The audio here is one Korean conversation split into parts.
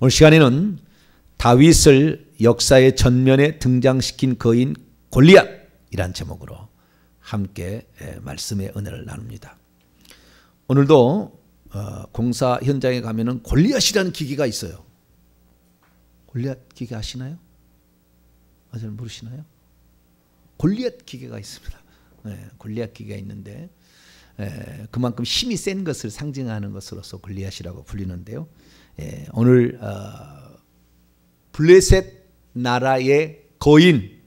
오늘 시간에는 다윗을 역사의 전면에 등장시킨 거인 골리앗이란 제목으로 함께 말씀의 은혜를 나눕니다. 오늘도 공사 현장에 가면은 골리앗이라는 기계가 있어요. 골리앗 기계 아시나요? 잘 모르시나요? 골리앗 기계가 있습니다. 골리앗 기계가 있는데 그만큼 힘이 센 것을 상징하는 것으로서 골리앗이라고 불리는데요. 오늘 블레셋 나라의 거인,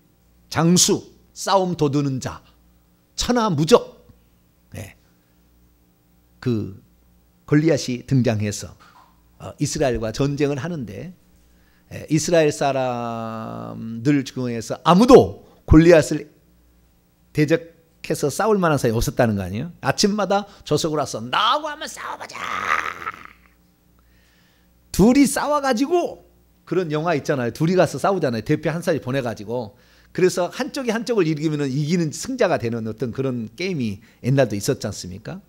장수, 싸움 도두는 자, 천하무적, 그 골리앗이 등장해서 이스라엘과 전쟁을 하는데 이스라엘 사람들 중에서 아무도 골리앗을 대적해서 싸울 만한 사람이 없었다는 거 아니에요? 아침마다 조석을 와서 나하고 한번 싸워보자. 둘이 싸워가지고, 그런 영화 있잖아요. 둘이 가서 싸우잖아요. 대표 한 사람이 보내가지고. 그래서 한쪽이 한쪽을 이기면 이기는 승자가 되는 어떤 그런 게임이 옛날도 있었지 않습니까?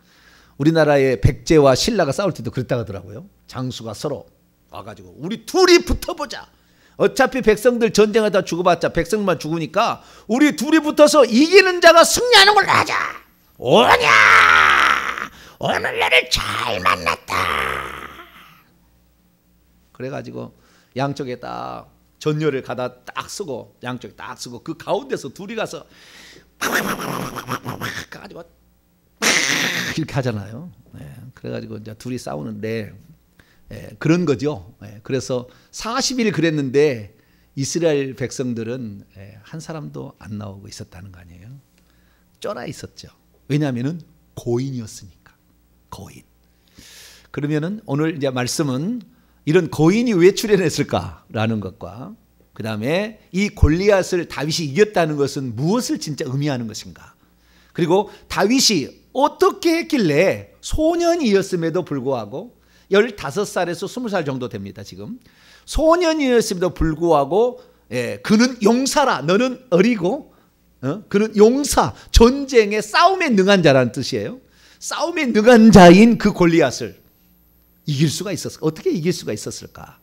우리나라의 백제와 신라가 싸울 때도 그랬다고 하더라고요. 장수가 서로 와가지고 우리 둘이 붙어보자. 어차피 백성들 전쟁하다 죽어봤자 백성만 죽으니까 우리 둘이 붙어서 이기는 자가 승리하는 걸로 하자. 오냐, 오늘 나를 잘 만났다. 그래가지고 양쪽에 딱 전열을 가다 딱 쓰고, 양쪽에 딱 쓰고, 그 가운데서 둘이 가서 가지고 이렇게 하잖아요. 그래가지고 이제 둘이 싸우는데 그런 거죠. 그래서 40일 그랬는데 이스라엘 백성들은 한 사람도 안 나오고 있었다는 거 아니에요. 쫄아 있었죠. 왜냐하면은 고인이었으니까. 고인. 그러면은 오늘 이제 말씀은 이런 고인이 왜 출현했을까라는 것과, 그 다음에 이 골리앗을 다윗이 이겼다는 것은 무엇을 진짜 의미하는 것인가, 그리고 다윗이 어떻게 했길래 소년이었음에도 불구하고 15살에서 20살 정도 됩니다. 지금 소년이었음에도 불구하고 그는 용사라, 너는 어리고 그는 용사, 전쟁에 싸움에 능한 자라는 뜻이에요. 싸움에 능한 자인 그 골리앗을 이길 수가 있었을까? 어떻게 이길 수가 있었을까?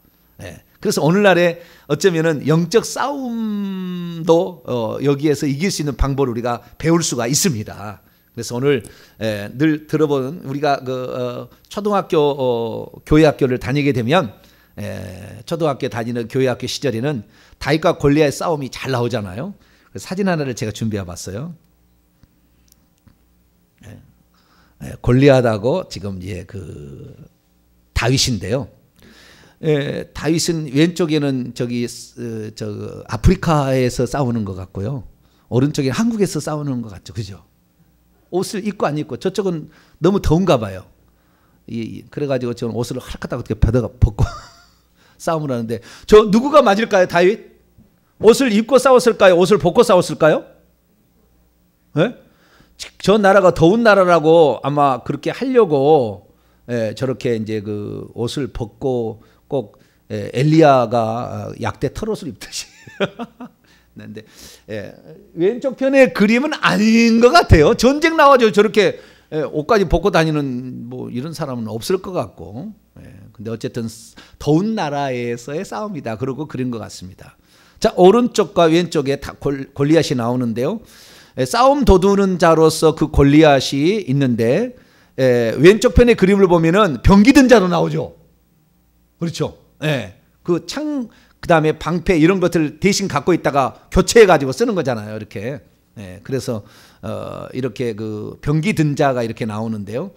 그래서 오늘날에 어쩌면은 영적 싸움도 여기에서 이길 수 있는 방법을 우리가 배울 수가 있습니다. 그래서 오늘 늘 들어보는, 우리가 그 초등학교 교회학교를 다니게 되면 초등학교 다니는 교회학교 시절에는 다윗과 골리앗의 싸움이 잘 나오잖아요. 그래서 사진 하나를 제가 준비해 봤어요. 골리앗하고 지금 그 다윗인데요. 다윗은 왼쪽에는 저 아프리카에서 싸우는 것 같고요. 오른쪽에는 한국에서 싸우는 것 같죠, 그죠? 옷을 입고 안 입고, 저쪽은 너무 더운가 봐요. 그래가지고 저는 옷을 헐끗하고 어떻게 벗고 싸움을 하는데, 저 누구가 맞을까요? 다윗? 옷을 입고 싸웠을까요? 옷을 벗고 싸웠을까요? 저 나라가 더운 나라라고 아마 그렇게 하려고 저렇게 이제 그 옷을 벗고 꼭 엘리야가 약대 털옷을 입듯이. 근데 왼쪽 편의 그림은 아닌 것 같아요. 전쟁 나와서 저렇게 옷까지 벗고 다니는 뭐 이런 사람은 없을 것 같고. 근데 어쨌든 더운 나라에서의 싸움이다, 그러고 그린 것 같습니다. 자, 오른쪽과 왼쪽에 다 골리앗이 나오는데요. 싸움 도두는 자로서 그 골리앗이 있는데, 왼쪽 편의 그림을 보면은 병기 든 자로 나오죠. 그렇죠. 그 창, 그 다음에 방패 이런 것들 대신 갖고 있다가 교체해 가지고 쓰는 거잖아요. 이렇게. 그래서 이렇게 그 병기 든 자가 이렇게 나오는데요.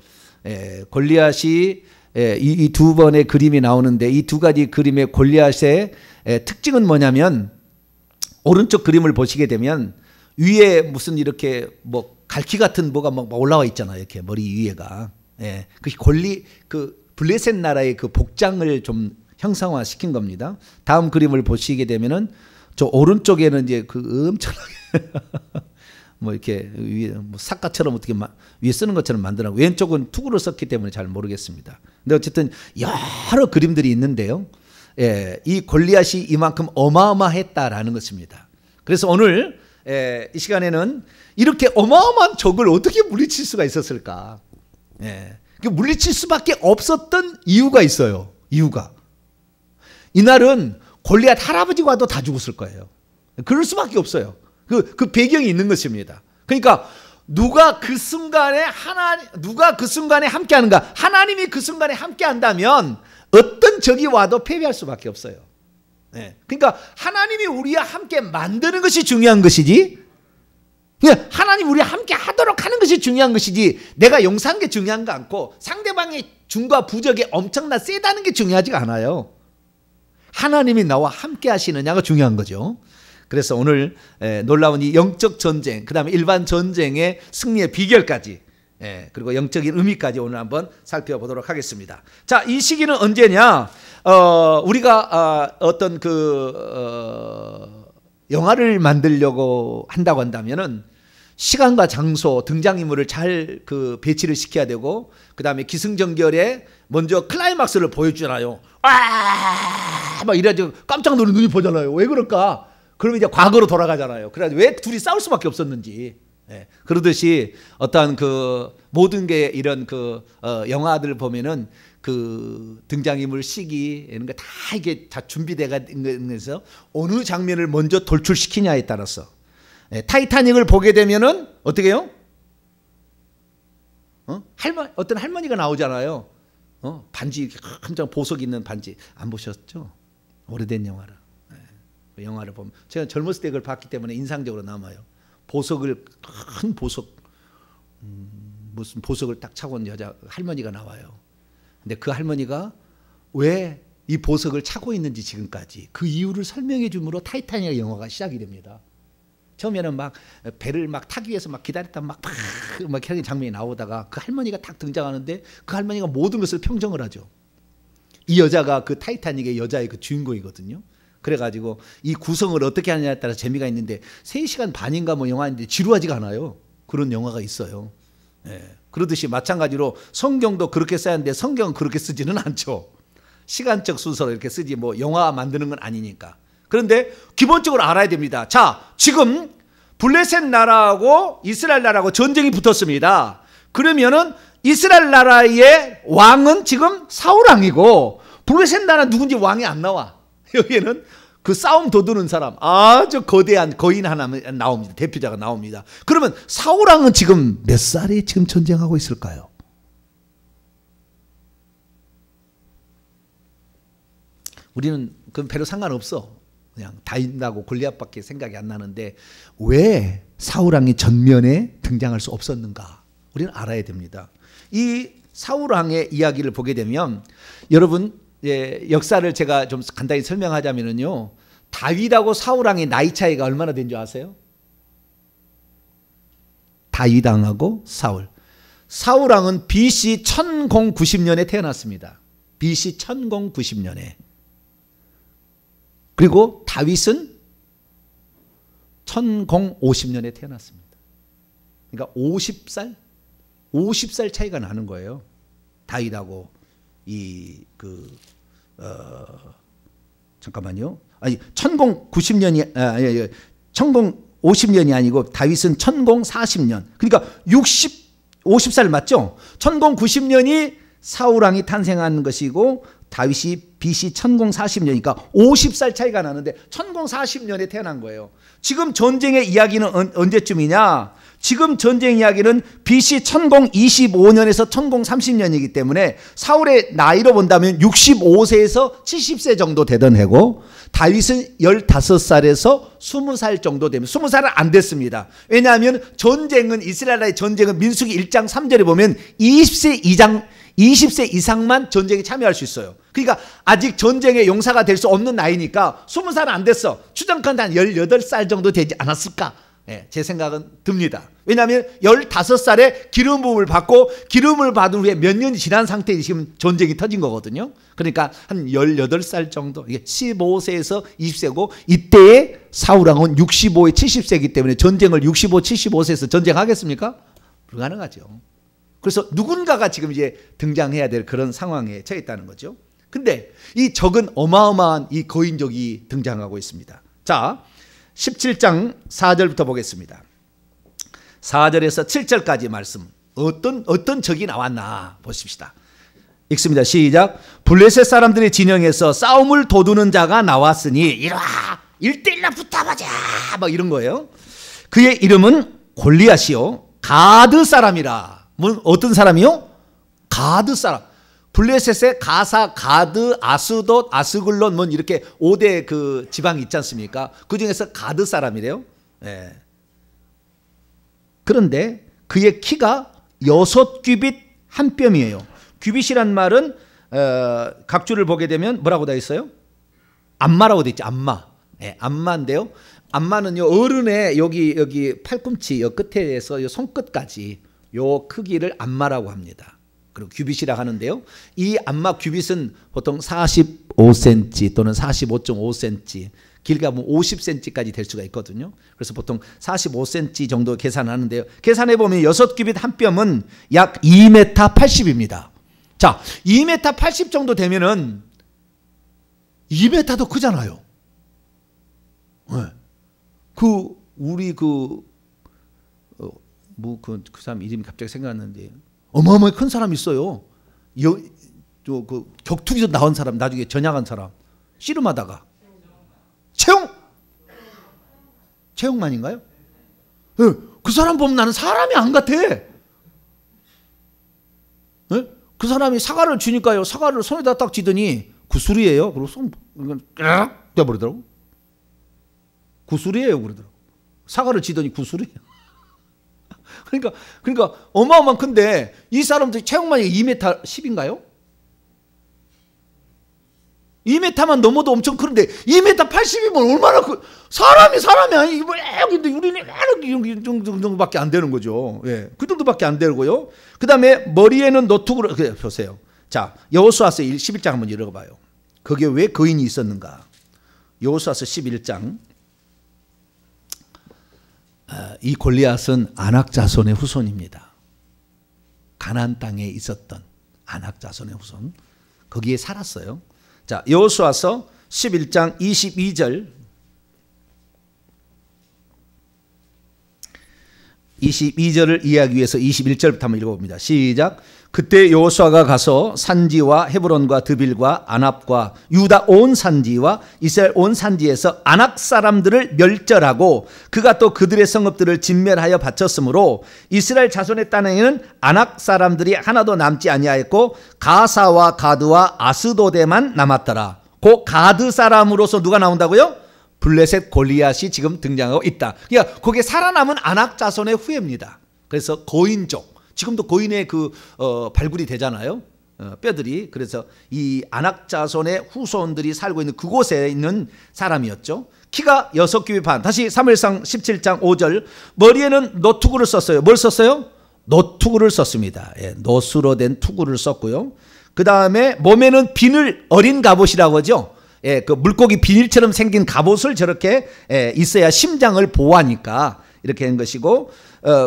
골리앗이 이 두 번의 그림이 나오는데, 이 두 가지 그림의 골리앗의 특징은 뭐냐면, 오른쪽 그림을 보시게 되면 위에 무슨 이렇게 뭐 갈퀴 같은 뭐가 막 올라와 있잖아요. 이렇게 머리 위에가. 그 블레셋 나라의 그 복장을 좀 형상화 시킨 겁니다. 다음 그림을 보시게 되면은 저 오른쪽에는 이제 그 엄청나게 뭐 이렇게 위에 뭐 삭가처럼 어떻게 위에 쓰는 것처럼 만들어, 왼쪽은 투구를 썼기 때문에 잘 모르겠습니다. 근데 어쨌든 여러 그림들이 있는데요. 이 골리앗이 이만큼 어마어마했다라는 것입니다. 그래서 오늘 이 시간에는 이렇게 어마어마한 적을 어떻게 물리칠 수가 있었을까? 물리칠 수밖에 없었던 이유가 있어요. 이유가 이날은 골리앗 할아버지가 와도 다 죽었을 거예요. 그럴 수밖에 없어요. 그 배경이 있는 것입니다. 그러니까 누가 그 순간에 함께하는가? 하나님이 그 순간에 함께한다면 어떤 적이 와도 패배할 수밖에 없어요. 네. 그러니까 하나님이 우리와 함께 만드는 것이 중요한 것이지, 하나님 우리와 함께 하도록 하는 것이 중요한 것이지, 내가 용서한 게 중요한 거 않고 상대방의 중과 부적이 엄청나 세다는 게 중요하지가 않아요. 하나님이 나와 함께 하시느냐가 중요한 거죠. 그래서 오늘 놀라운 이 영적 전쟁, 그 다음에 일반 전쟁의 승리의 비결까지, 그리고 영적인 의미까지 오늘 한번 살펴보도록 하겠습니다. 자, 이 시기는 언제냐? 우리가 어떤 영화를 만들려고 한다고 한다면은 시간과 장소, 등장인물을 잘 배치를 시켜야 되고, 그 다음에 기승전결에 먼저 클라이막스를 보여주잖아요. 막 이래가지고 깜짝 놀란 눈이 보잖아요. 왜 그럴까? 그러면 이제 과거로 돌아가잖아요. 그래가지고 왜 둘이 싸울 수밖에 없었는지. 그러듯이 어떠한 모든 게 이런 영화들을 보면은 등장인물 시기 이런 거 다 이게 다 준비돼가 있는 어느 장면을 먼저 돌출시키냐에 따라서. 타이타닉을 보게 되면은 어떻게 해요? 어떤 할머니가 나오잖아요. 반지 이렇게 큰 보석 있는 반지 안 보셨죠? 오래된 영화라. 그 영화를 보면 제가 젊었을 때 그걸 봤기 때문에 인상적으로 남아요. 큰 보석, 무슨 보석을 딱 차고 온 여자 할머니가 나와요. 근데 그 할머니가 왜 이 보석을 차고 있는지 지금까지 그 이유를 설명해 줌으로 타이타닉 영화가 시작이 됩니다. 처음에는 막 배를 막 타기 위해서 막 기다렸다 막 하는 장면이 나오다가 그 할머니가 딱 등장하는데 그 할머니가 모든 것을 평정을 하죠. 이 여자가 그 타이타닉의 여자의 그 주인공이거든요. 그래가지고 이 구성을 어떻게 하느냐에 따라 재미가 있는데 3시간 반인가 뭐 영화인데 지루하지가 않아요. 그런 영화가 있어요. 그러듯이 마찬가지로 성경도 그렇게 써야 하는데 성경은 그렇게 쓰지는 않죠. 시간적 순서로 이렇게 쓰지 뭐 영화 만드는 건 아니니까. 그런데 기본적으로 알아야 됩니다. 자, 지금 블레셋 나라하고 이스라엘 나라하고 전쟁이 붙었습니다. 그러면은 이스라엘 나라의 왕은 지금 사울 왕이고 블레셋 나라 누군지 왕이 안 나와. 여기에는 그 싸움 도두는 사람, 아주 거대한 거인 하나 나옵니다. 대표자가 나옵니다. 그러면 사울 왕은 지금 몇 살에 지금 전쟁하고 있을까요? 우리는 그건 별로 상관없어. 그냥 다윗하고 골리앗밖에 생각이 안 나는데 왜 사울 왕이 전면에 등장할 수 없었는가? 우리는 알아야 됩니다. 이 사울 왕의 이야기를 보게 되면 여러분 역사를 제가 좀 간단히 설명하자면요. 다윗하고 사울 왕의 나이 차이가 얼마나 된 줄 아세요? 다윗 왕하고 사울 왕은 BC 1090년에 태어났습니다. BC 1090년에. 그리고 다윗은 1050년에 태어났습니다. 그러니까 50살 차이가 나는 거예요. 다윗하고 잠깐만요. 아니 1090년이 1050년이 아니고 다윗은 1040년. 그러니까 50살 맞죠? 1090년이 사울 왕이 탄생한 것이고 다윗이 BC 1040년이니까 50살 차이가 나는데 1040년에 태어난 거예요. 지금 전쟁의 이야기는 언제쯤이냐? 지금 전쟁 이야기는 BC 1025년에서 1030년이기 때문에 사울의 나이로 본다면 65세에서 70세 정도 되던 해고 다윗은 15살에서 20살 정도 되면 20살은 안 됐습니다. 왜냐하면 이스라엘의 전쟁은 민수기 1장 3절에 보면 20세 이상만 전쟁에 참여할 수 있어요. 그러니까 아직 전쟁의 용사가 될 수 없는 나이니까 20살은 안 됐어. 추정컨대 한 18살 정도 되지 않았을까? 제 생각은 듭니다. 왜냐하면 15살에 기름 부음을 받고 기름을 받은 후에 몇 년이 지난 상태에 지금 전쟁이 터진 거거든요. 그러니까 한 18살 정도, 이게 15세에서 20세고 이때의 사울왕은 65에 70세이기 때문에 전쟁을 65, 75세에서 전쟁하겠습니까? 불가능하죠. 그래서 누군가가 지금 이제 등장해야 될 그런 상황에 처해 있다는 거죠. 근데 이 적은 어마어마한 이 거인족이 등장하고 있습니다. 자, 17장 4절부터 보겠습니다. 4절에서 7절까지 말씀. 어떤 적이 나왔나 보십시다. 읽습니다. 시작. 블레셋 사람들의 진영에서 싸움을 도두는 자가 나왔으니 이리와 1대1로 붙어보자 막 이런 거예요. 그의 이름은 골리앗이요 가드 사람이라. 뭐 어떤 사람이요? 가드 사람. 블레셋의 가사, 가드, 아스돗, 아스글론 뭐 이렇게 5대 그 지방이 있지 않습니까? 그 중에서 가드 사람이래요. 예. 그런데 그의 키가 6규빗 한 뼘이에요. 규빗이란 말은 각주를 보게 되면 뭐라고 돼 있어요? 안마라고 돼 있죠. 안마. 예, 안마인데요. 안마는요 어른의 여기 팔꿈치 요 끝에서 요 손끝까지 요 크기를 안마라고 합니다. 그리고 규빗이라 하는데요. 이 안마 규빗은 보통 45cm 또는 45.5cm, 길게 하면 50cm까지 될 수가 있거든요. 그래서 보통 45cm 정도 계산하는데요. 계산해 보면 6규빗 한 뼘은 약 2m 80입니다. 자, 2m 80 정도 되면은 2m도 크잖아요. 네. 우리 그 사람 이름이 갑자기 생각났는데 어마어마하게 큰 사람 있어요. 그 격투기에서 나온 사람, 나중에 전향한 사람, 씨름하다가 채용만인가요? 네. 그 사람 보면 나는 사람이 안 같아. 네? 그 사람이 사과를 주니까요, 사과를 손에다 딱 쥐더니 구슬이에요. 그리고 손 떼버리더라고. 구슬이에요 그러더라고. 사과를 쥐더니 구슬이에요. 그러니까 어마어마한 큰데 이 사람들 체형만이 2m 10인가요? 2m만 넘어도 엄청 큰데 2m 80이면 얼마나 사람이 아니 근데 우리는 이 정도밖에 안 되는 거죠. 예, 그 정도밖에 안 되고요. 그 다음에 머리에는 노트구를 보세요. 자, 여호수아서 11장 한번 읽어봐요. 거기에 왜 거인이 있었는가? 여호수아서 11장. 이 골리앗은 아낙 자손의 후손입니다. 가나안 땅에 있었던 아낙 자손의 후손. 거기에 살았어요. 자, 여호수아서 11장 22절 22절을 이해하기 위해서 21절부터 한번 읽어봅니다. 시작. 그때 여호수아가 가서 산지와 헤브론과 드빌과 아납과 유다 온 산지와 이스라엘 온 산지에서 아낙 사람들을 멸절하고 그가 또 그들의 성읍들을 진멸하여 바쳤으므로 이스라엘 자손의 땅에는 아낙 사람들이 하나도 남지 아니하였고 가사와 가드와 아스도데만 남았더라. 그 가드 사람으로서 누가 나온다고요? 블레셋 골리앗이 지금 등장하고 있다. 그러니까 거기에 살아남은 아낙 자손의 후예입니다. 그래서 거인족. 지금도 거인의 발굴이 되잖아요. 뼈들이. 그래서 이 아낙 자손의 후손들이 살고 있는 그곳에 있는 사람이었죠. 키가 6규빗 반. 다시 사무엘상 17장 5절. 머리에는 노투구를 썼어요. 뭘 썼어요? 노투구를 썼습니다. 예, 노수로 된 투구를 썼고요. 그 다음에 몸에는 비늘 어린 갑옷이라고 하죠. 예, 그 물고기 비닐처럼 생긴 갑옷을 저렇게 있어야 심장을 보호하니까 이렇게 한 것이고,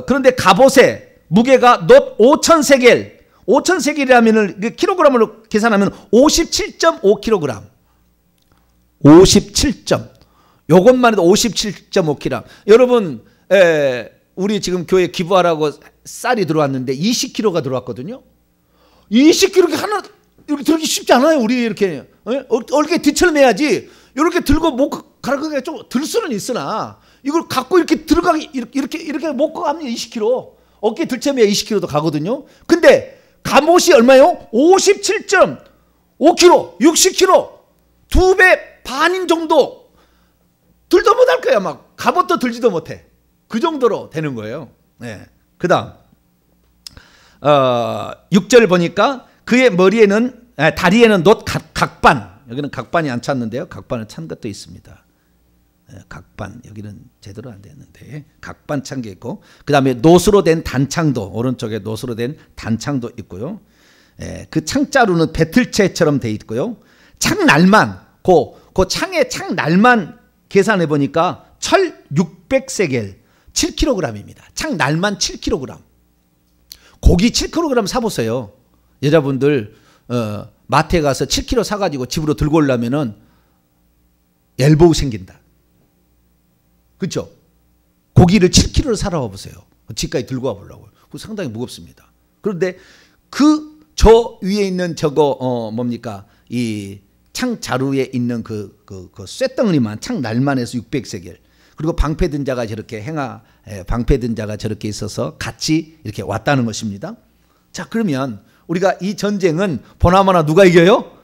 그런데 갑옷에 무게가 놋 5,000세겔, 5,000세겔이라면 킬로그램으로 계산하면 57.5kg. 57점. 요것만 해도 57.5kg. 여러분, 우리 지금 교회 기부하라고 쌀이 들어왔는데 20kg가 들어왔거든요. 20kg 하나 이렇게 들기 쉽지 않아요. 우리 이렇게 어깨 뒤처럼해야지. 이렇게 들고 못 가라가게 좀 들 수는 있으나 이걸 갖고 이렇게 들어가기 이렇게 못 가면 20kg. 어깨 들쳐매야 20kg도 가거든요. 근데 갑옷이 얼마요? 57.5kg, 60kg, 2배 반인 정도. 들도 못할 거야. 막 갑옷도 들지도 못해. 그 정도로 되는 거예요. 네. 그 다음 6절 보니까 그의 머리에는 다리에는 놋 각반. 여기는 각반이 안 찼는데요. 각반을 찬 것도 있습니다. 각반, 여기는 제대로 안 됐는데 각반 찬 게 있고, 그 다음에 노수로 된 단창도, 오른쪽에 노수로 된 단창도 있고요. 그 창자루는 배틀채처럼 돼 있고요. 창날만, 그 창의 창날만 계산해 보니까 철 600세겔 7kg입니다. 창날만 7kg. 고기 7kg 사보세요. 여자분들 마트에 가서 7kg 사가지고 집으로 들고 오려면은 엘보우 생긴다. 그렇죠? 고기를 7kg를 사러 와보세요. 집까지 들고 와보려고요. 그거 상당히 무겁습니다. 그런데 그 저 위에 있는 저거 뭡니까? 이 창 자루에 있는 그 쇳덩어리만 창 날만 해서 600세겔. 그리고 방패든 자가 저렇게 방패든 자가 저렇게 있어서 같이 이렇게 왔다는 것입니다. 자, 그러면 우리가 이 전쟁은 보나마나 누가 이겨요?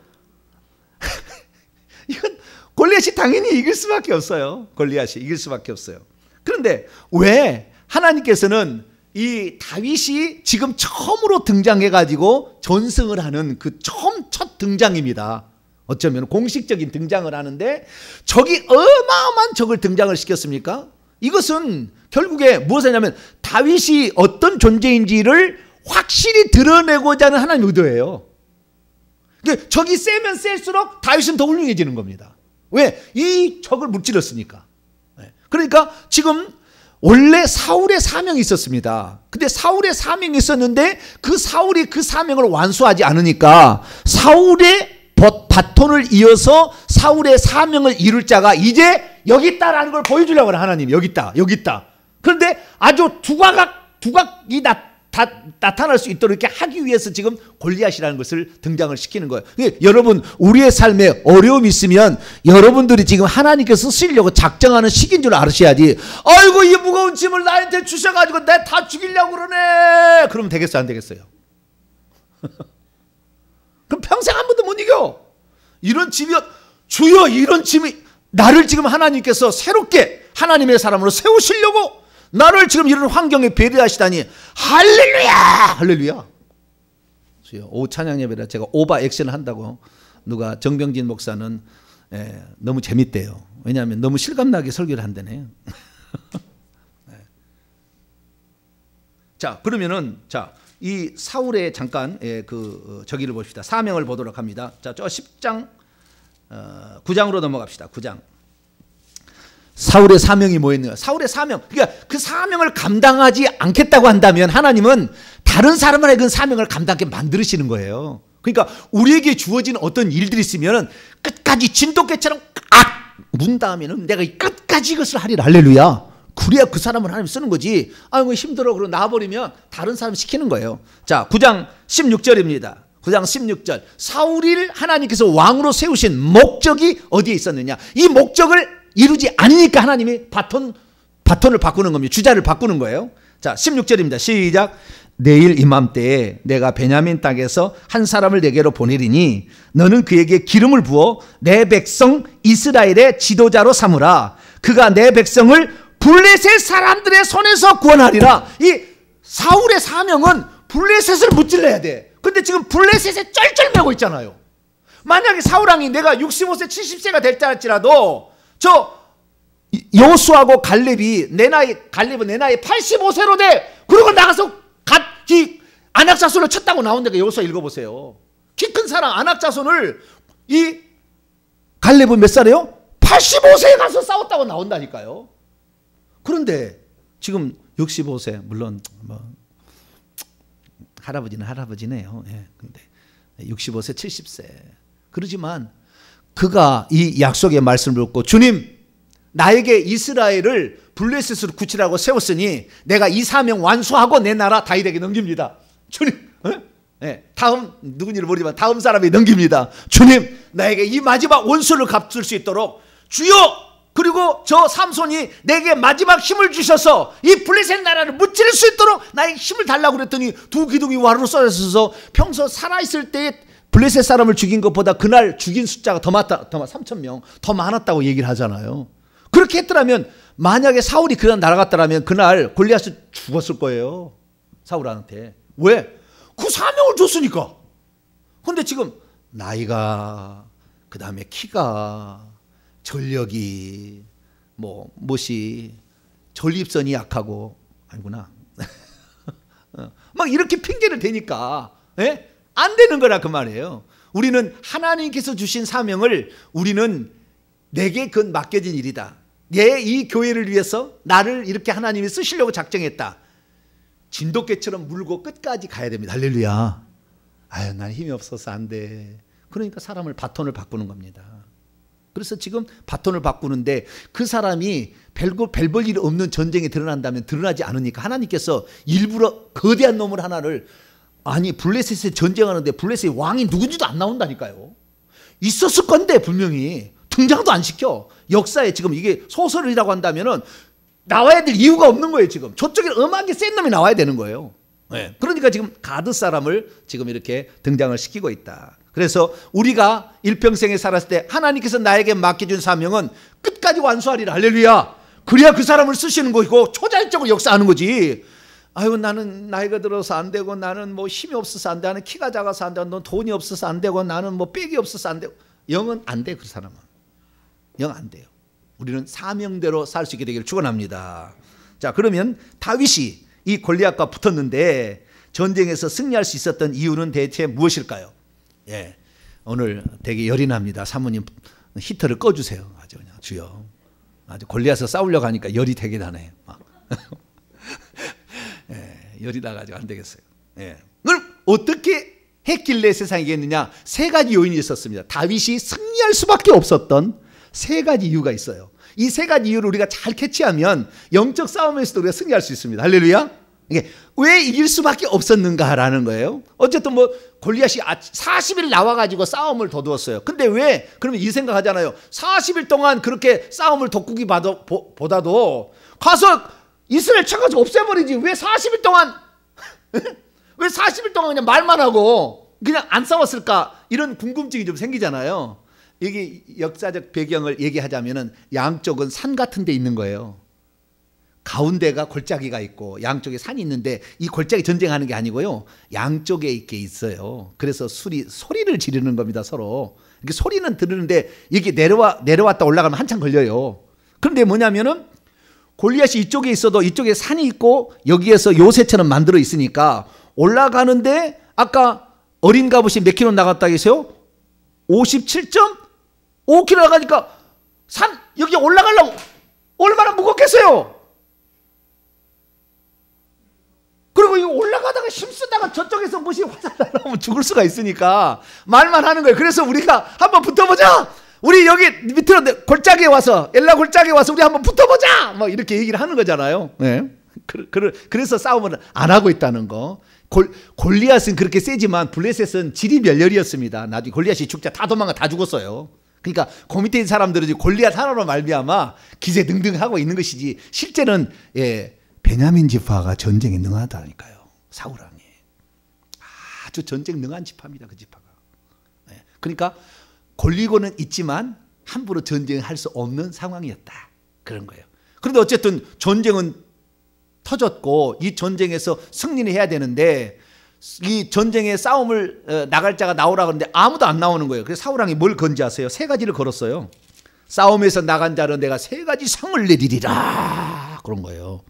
이건 골리앗이 당연히 이길 수밖에 없어요. 골리앗이 이길 수밖에 없어요. 그런데 왜 하나님께서는 이 다윗이 지금 처음으로 등장해가지고 전승을 하는 그 첫 등장입니다. 어쩌면 공식적인 등장을 하는데 적이 어마어마한 적을 등장을 시켰습니까? 이것은 결국에 무엇이냐면 다윗이 어떤 존재인지를 확실히 드러내고자 하는 하나님의 의도예요. 적이 세면 셀수록 다윗은 더 훌륭해지는 겁니다. 왜? 이 적을 무찌렀으니까. 그러니까 지금 원래 사울의 사명이 있었습니다. 근데 사울의 사명이 있었는데 그 사울이 그 사명을 완수하지 않으니까 사울의 바톤을 이어서 사울의 사명을 이룰 자가 이제 여기 있다라는 걸 보여주려고 하는 하나님. 여기 있다. 여기 있다. 그런데 아주 두각이 나타날 수 있도록 이렇게 하기 위해서 지금 골리앗이라는 것을 등장을 시키는 거예요. 여러분, 우리의 삶에 어려움이 있으면 여러분들이 지금 하나님께서 쓰시려고 작정하는 시기인 줄 아셔야지. 아이고, 이 무거운 짐을 나한테 주셔가지고 내 다 죽이려고 그러네. 그러면 되겠어요? 안 되겠어요? 그럼 평생 한 번도 못 이겨. 이런 짐이, 주여, 이런 짐이 나를 지금 하나님께서 새롭게 하나님의 사람으로 세우시려고 나를 지금 이런 환경에 배려하시다니. 할렐루야! 할렐루야! 오후 찬양 예배라 제가 오바 액션을 한다고 누가 정병진 목사는 너무 재밌대요. 왜냐하면 너무 실감나게 설교를 한다네. 자, 그러면은 이 사울의 잠깐 저기를 봅시다. 사명을 보도록 합니다. 자, 저 10장 9장으로 넘어갑시다. 9장. 사울의 사명이 뭐였느냐? 사울의 사명. 그러니까 그 사명을 감당하지 않겠다고 한다면 하나님은 다른 사람에게 그 사명을 감당하게 만드시는 거예요. 그러니까 우리에게 주어진 어떤 일들이 있으면 끝까지 진돗개처럼 문 닿으면 내가 끝까지 이것을 하리라. 할렐루야. 그래야 그 사람을 하나님 쓰는 거지. 뭐 힘들어 그러고 나와버리면 다른 사람 시키는 거예요. 자, 9장 16절입니다. 9장 16절. 사울을 하나님께서 왕으로 세우신 목적이 어디에 있었느냐? 이 목적을 이루지 않으니까 하나님이 바톤을 바꾸는 겁니다. 주자를 바꾸는 거예요. 자, 16절입니다. 시작. 내일 이맘때에 내가 베냐민 땅에서 한 사람을 내게로 보내리니 너는 그에게 기름을 부어 내 백성 이스라엘의 지도자로 삼으라. 그가 내 백성을 블레셋 사람들의 손에서 구원하리라. 이 사울의 사명은 블레셋을 무찔러야 돼. 근데 지금 블레셋에 쩔쩔매고 있잖아요. 만약에 사울왕이 내가 65세 70세가 될 때 할지라도 저 여호수아하고 갈렙은 내 나이 85세로 돼. 그러고 나가서 이 안악자손을 쳤다고 나온다니까. 여호수아 읽어보세요. 키 큰 사람 안악자손을 이 갈렙은 몇 살이에요? 85세에 가서 싸웠다고 나온다니까요. 그런데 지금 65세 물론 뭐 할아버지는 할아버지네요. 근데 65세 70세 그러지만 그가 이 약속의 말씀을 듣고 주님 나에게 이스라엘을 블레셋으로 굳히라고 세웠으니 내가 이 사명 완수하고 내 나라 다윗에게 넘깁니다. 주님, 다음 누군지를 모르지만 다음 사람이 넘깁니다. 주님, 나에게 이 마지막 원수를 갚을 수 있도록 주여. 그리고 저 삼손이 내게 마지막 힘을 주셔서 이 블레셋 나라를 무찌를 수 있도록 나에게 힘을 달라고 그랬더니 두 기둥이 와르르 쏟아져서 평소 살아있을 때 블레셋 사람을 죽인 것보다 그날 죽인 숫자가 더 많다, 3,000명 더 많았다고 얘기를 하잖아요. 그렇게 했더라면 만약에 사울이 그날 날아갔더라면 그날 골리앗이 죽었을 거예요. 사울한테. 왜? 그 사명을 줬으니까. 근데 지금 나이가, 그 다음에 키가, 전력이, 못이, 전립선이 약하고, 아니구나. 막 이렇게 핑계를 대니까, 안 되는 거라 그 말이에요. 우리는 하나님께서 주신 사명을 우리는 내게 그건 맡겨진 일이다. 내 이 교회를 위해서 나를 이렇게 하나님이 쓰시려고 작정했다. 진돗개처럼 물고 끝까지 가야 됩니다. 할렐루야. 아유, 난 힘이 없어서 안 돼. 그러니까 사람을 바톤을 바꾸는 겁니다. 그래서 지금 바톤을 바꾸는데 그 사람이 별 볼 일 없는 전쟁에 드러난다면 드러나지 않으니까 하나님께서 일부러 거대한 놈을 하나를 아니 블레셋에 전쟁하는데 블레셋의 왕이 누군지도 안 나온다니까요. 있었을 건데 분명히 등장도 안 시켜. 역사에 지금 이게 소설이라고 한다면은 나와야 될 이유가 없는 거예요. 지금 저쪽에 음악이 센 놈이 나와야 되는 거예요. 네. 그러니까 지금 가드 사람을 지금 이렇게 등장을 시키고 있다. 그래서 우리가 일평생에 살았을 때 하나님께서 나에게 맡겨준 사명은 끝까지 완수하리라. 할렐루야. 그래야 그 사람을 쓰시는 거고 초자연적으로 역사하는 거지. 아유 나는 나이가 들어서 안 되고 나는 뭐 힘이 없어서 안 돼. 나는 키가 작아서 안 돼. 넌 돈이 없어서 안 되고 나는 뭐 빽이 없어서 안 되고. 영은 안 돼. 그 사람은. 영 안 돼요. 우리는 사명대로 살 수 있게 되기를 축원합니다. 자, 그러면 다윗이 이 골리앗과 붙었는데 전쟁에서 승리할 수 있었던 이유는 대체 무엇일까요? 예, 오늘 되게 열이 납니다. 사모님 히터를 꺼주세요. 아주 그냥 주여. 아주 골리앗을 싸우려고 하니까 열이 되게 나네요. 예, 열이 나가지고 안 되겠어요. 예. 그럼 어떻게 했길래 세상에 이겼느냐? 세 가지 요인이 있었습니다. 다윗이 승리할 수밖에 없었던 세 가지 이유가 있어요. 이 세 가지 이유를 우리가 잘 캐치하면 영적 싸움에서도 우리가 승리할 수 있습니다. 할렐루야. 이게 왜 이길 수밖에 없었는가라는 거예요. 어쨌든 뭐 골리앗이 40일 나와가지고 싸움을 돋웠어요. 근데 왜? 그러면 이 생각하잖아요. 40일 동안 그렇게 싸움을 돋구기 보다도 가서 이스라엘 쳐가지고 없애버리지. 왜 40일 동안 왜 40일 동안 그냥 말만 하고 그냥 안 싸웠을까? 이런 궁금증이 좀 생기잖아요. 이게 역사적 배경을 얘기하자면은 양쪽은 산 같은 데 있는 거예요. 가운데가 골짜기가 있고 양쪽에 산이 있는데 이 골짜기 전쟁하는 게 아니고요. 양쪽에 이렇게 있어요. 그래서 소리를 지르는 겁니다. 서로. 이렇게 소리는 들으는데 이게 내려왔다 올라가면 한참 걸려요. 그런데 뭐냐면은 골리앗이 이쪽에 있어도 이쪽에 산이 있고 여기에서 요새처럼 만들어 있으니까 올라가는데 아까 어린 갑옷이 몇 킬로 나갔다 계세요? 57.5km 나가니까 산 여기 올라가려고 얼마나 무겁겠어요? 그리고 이거 올라가다가 힘쓰다가 저쪽에서 무엇이 화살 날아오면 죽을 수가 있으니까 말만 하는 거예요. 그래서 우리가 한번 붙어보자. 우리 여기 밑으로 골짜기에 와서 엘라 골짜기에 와서 우리 한번 붙어보자. 뭐 이렇게 얘기를 하는 거잖아요. 네. 그래서 싸움을 안 하고 있다는 거. 골리앗은 그렇게 세지만 블레셋은 질이 멸렬이었습니다. 나중에 골리앗이 죽자 다 도망가 다 죽었어요. 그러니까 그 밑에 있는 사람들은 골리앗 하나로 말미암아 기세등등하고 있는 것이지 실제는 베냐민 지파가 전쟁에 능하다니까요. 사울 왕이 아주 전쟁 능한 지파입니다. 그 지파가. 그러니까 골리고는 있지만 함부로 전쟁할 수 없는 상황이었다. 그런 거예요. 그런데 어쨌든 전쟁은 터졌고 이 전쟁에서 승리를 해야 되는데 이 전쟁에 싸움을 나갈 자가 나오라 그러는데 아무도 안 나오는 거예요. 그래서 사울 왕이 뭘 건지하세요? 세 가지를 걸었어요. 싸움에서 나간 자는 내가 세 가지 상을 내리리라. 그런 거예요.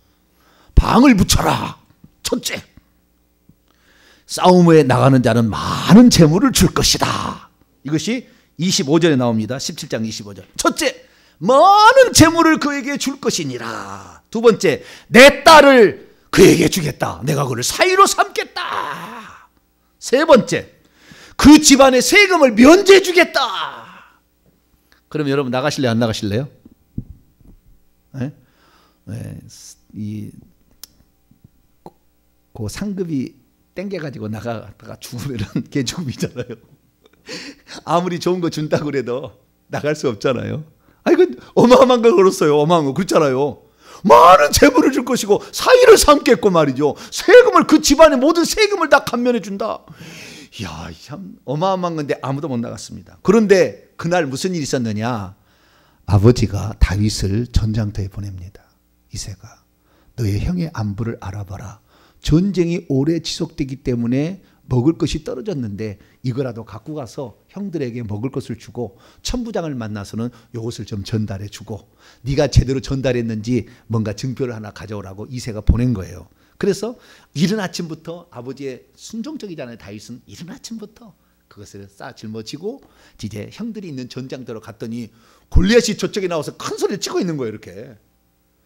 방을 붙여라. 첫째, 싸움에 나가는 자는 많은 재물을 줄 것이다. 이것이 25절에 나옵니다. 17장 25절. 첫째, 많은 재물을 그에게 줄 것이니라. 두 번째, 내 딸을 그에게 주겠다. 내가 그를 사위로 삼겠다. 세 번째, 그 집안의 세금을 면제해 주겠다. 그럼 여러분 나가실래요? 안 나가실래요? 네? 네. 그 상급이 땡겨가지고 나가다가 죽으면 개죽음이잖아요. 아무리 좋은 거 준다고 그래도 나갈 수 없잖아요. 이건 어마어마한 걸 걸었어요. 어마어마한 거. 그렇잖아요. 많은 재물을 줄 것이고 사위를 삼겠고 말이죠. 세금을 그 집안의 모든 세금을 다 감면해 준다. 이야, 참 어마어마한 건데 아무도 못 나갔습니다. 그런데 그날 무슨 일이 있었느냐? 아버지가 다윗을 전장터에 보냅니다. 이새가 너의 형의 안부를 알아봐라. 전쟁이 오래 지속되기 때문에 먹을 것이 떨어졌는데 이거라도 갖고 가서 형들에게 먹을 것을 주고 천부장을 만나서는 이것을 좀 전달해 주고 네가 제대로 전달했는지 뭔가 증표를 하나 가져오라고 이새가 보낸 거예요. 그래서 이른 아침부터 아버지의 순종적이잖아요. 다윗은 이른 아침부터 그것을 싸 짊어지고 이제 형들이 있는 전장터로 갔더니 골리앗이 저쪽에 나와서 큰 소리를 치고 있는 거예요. 이렇게.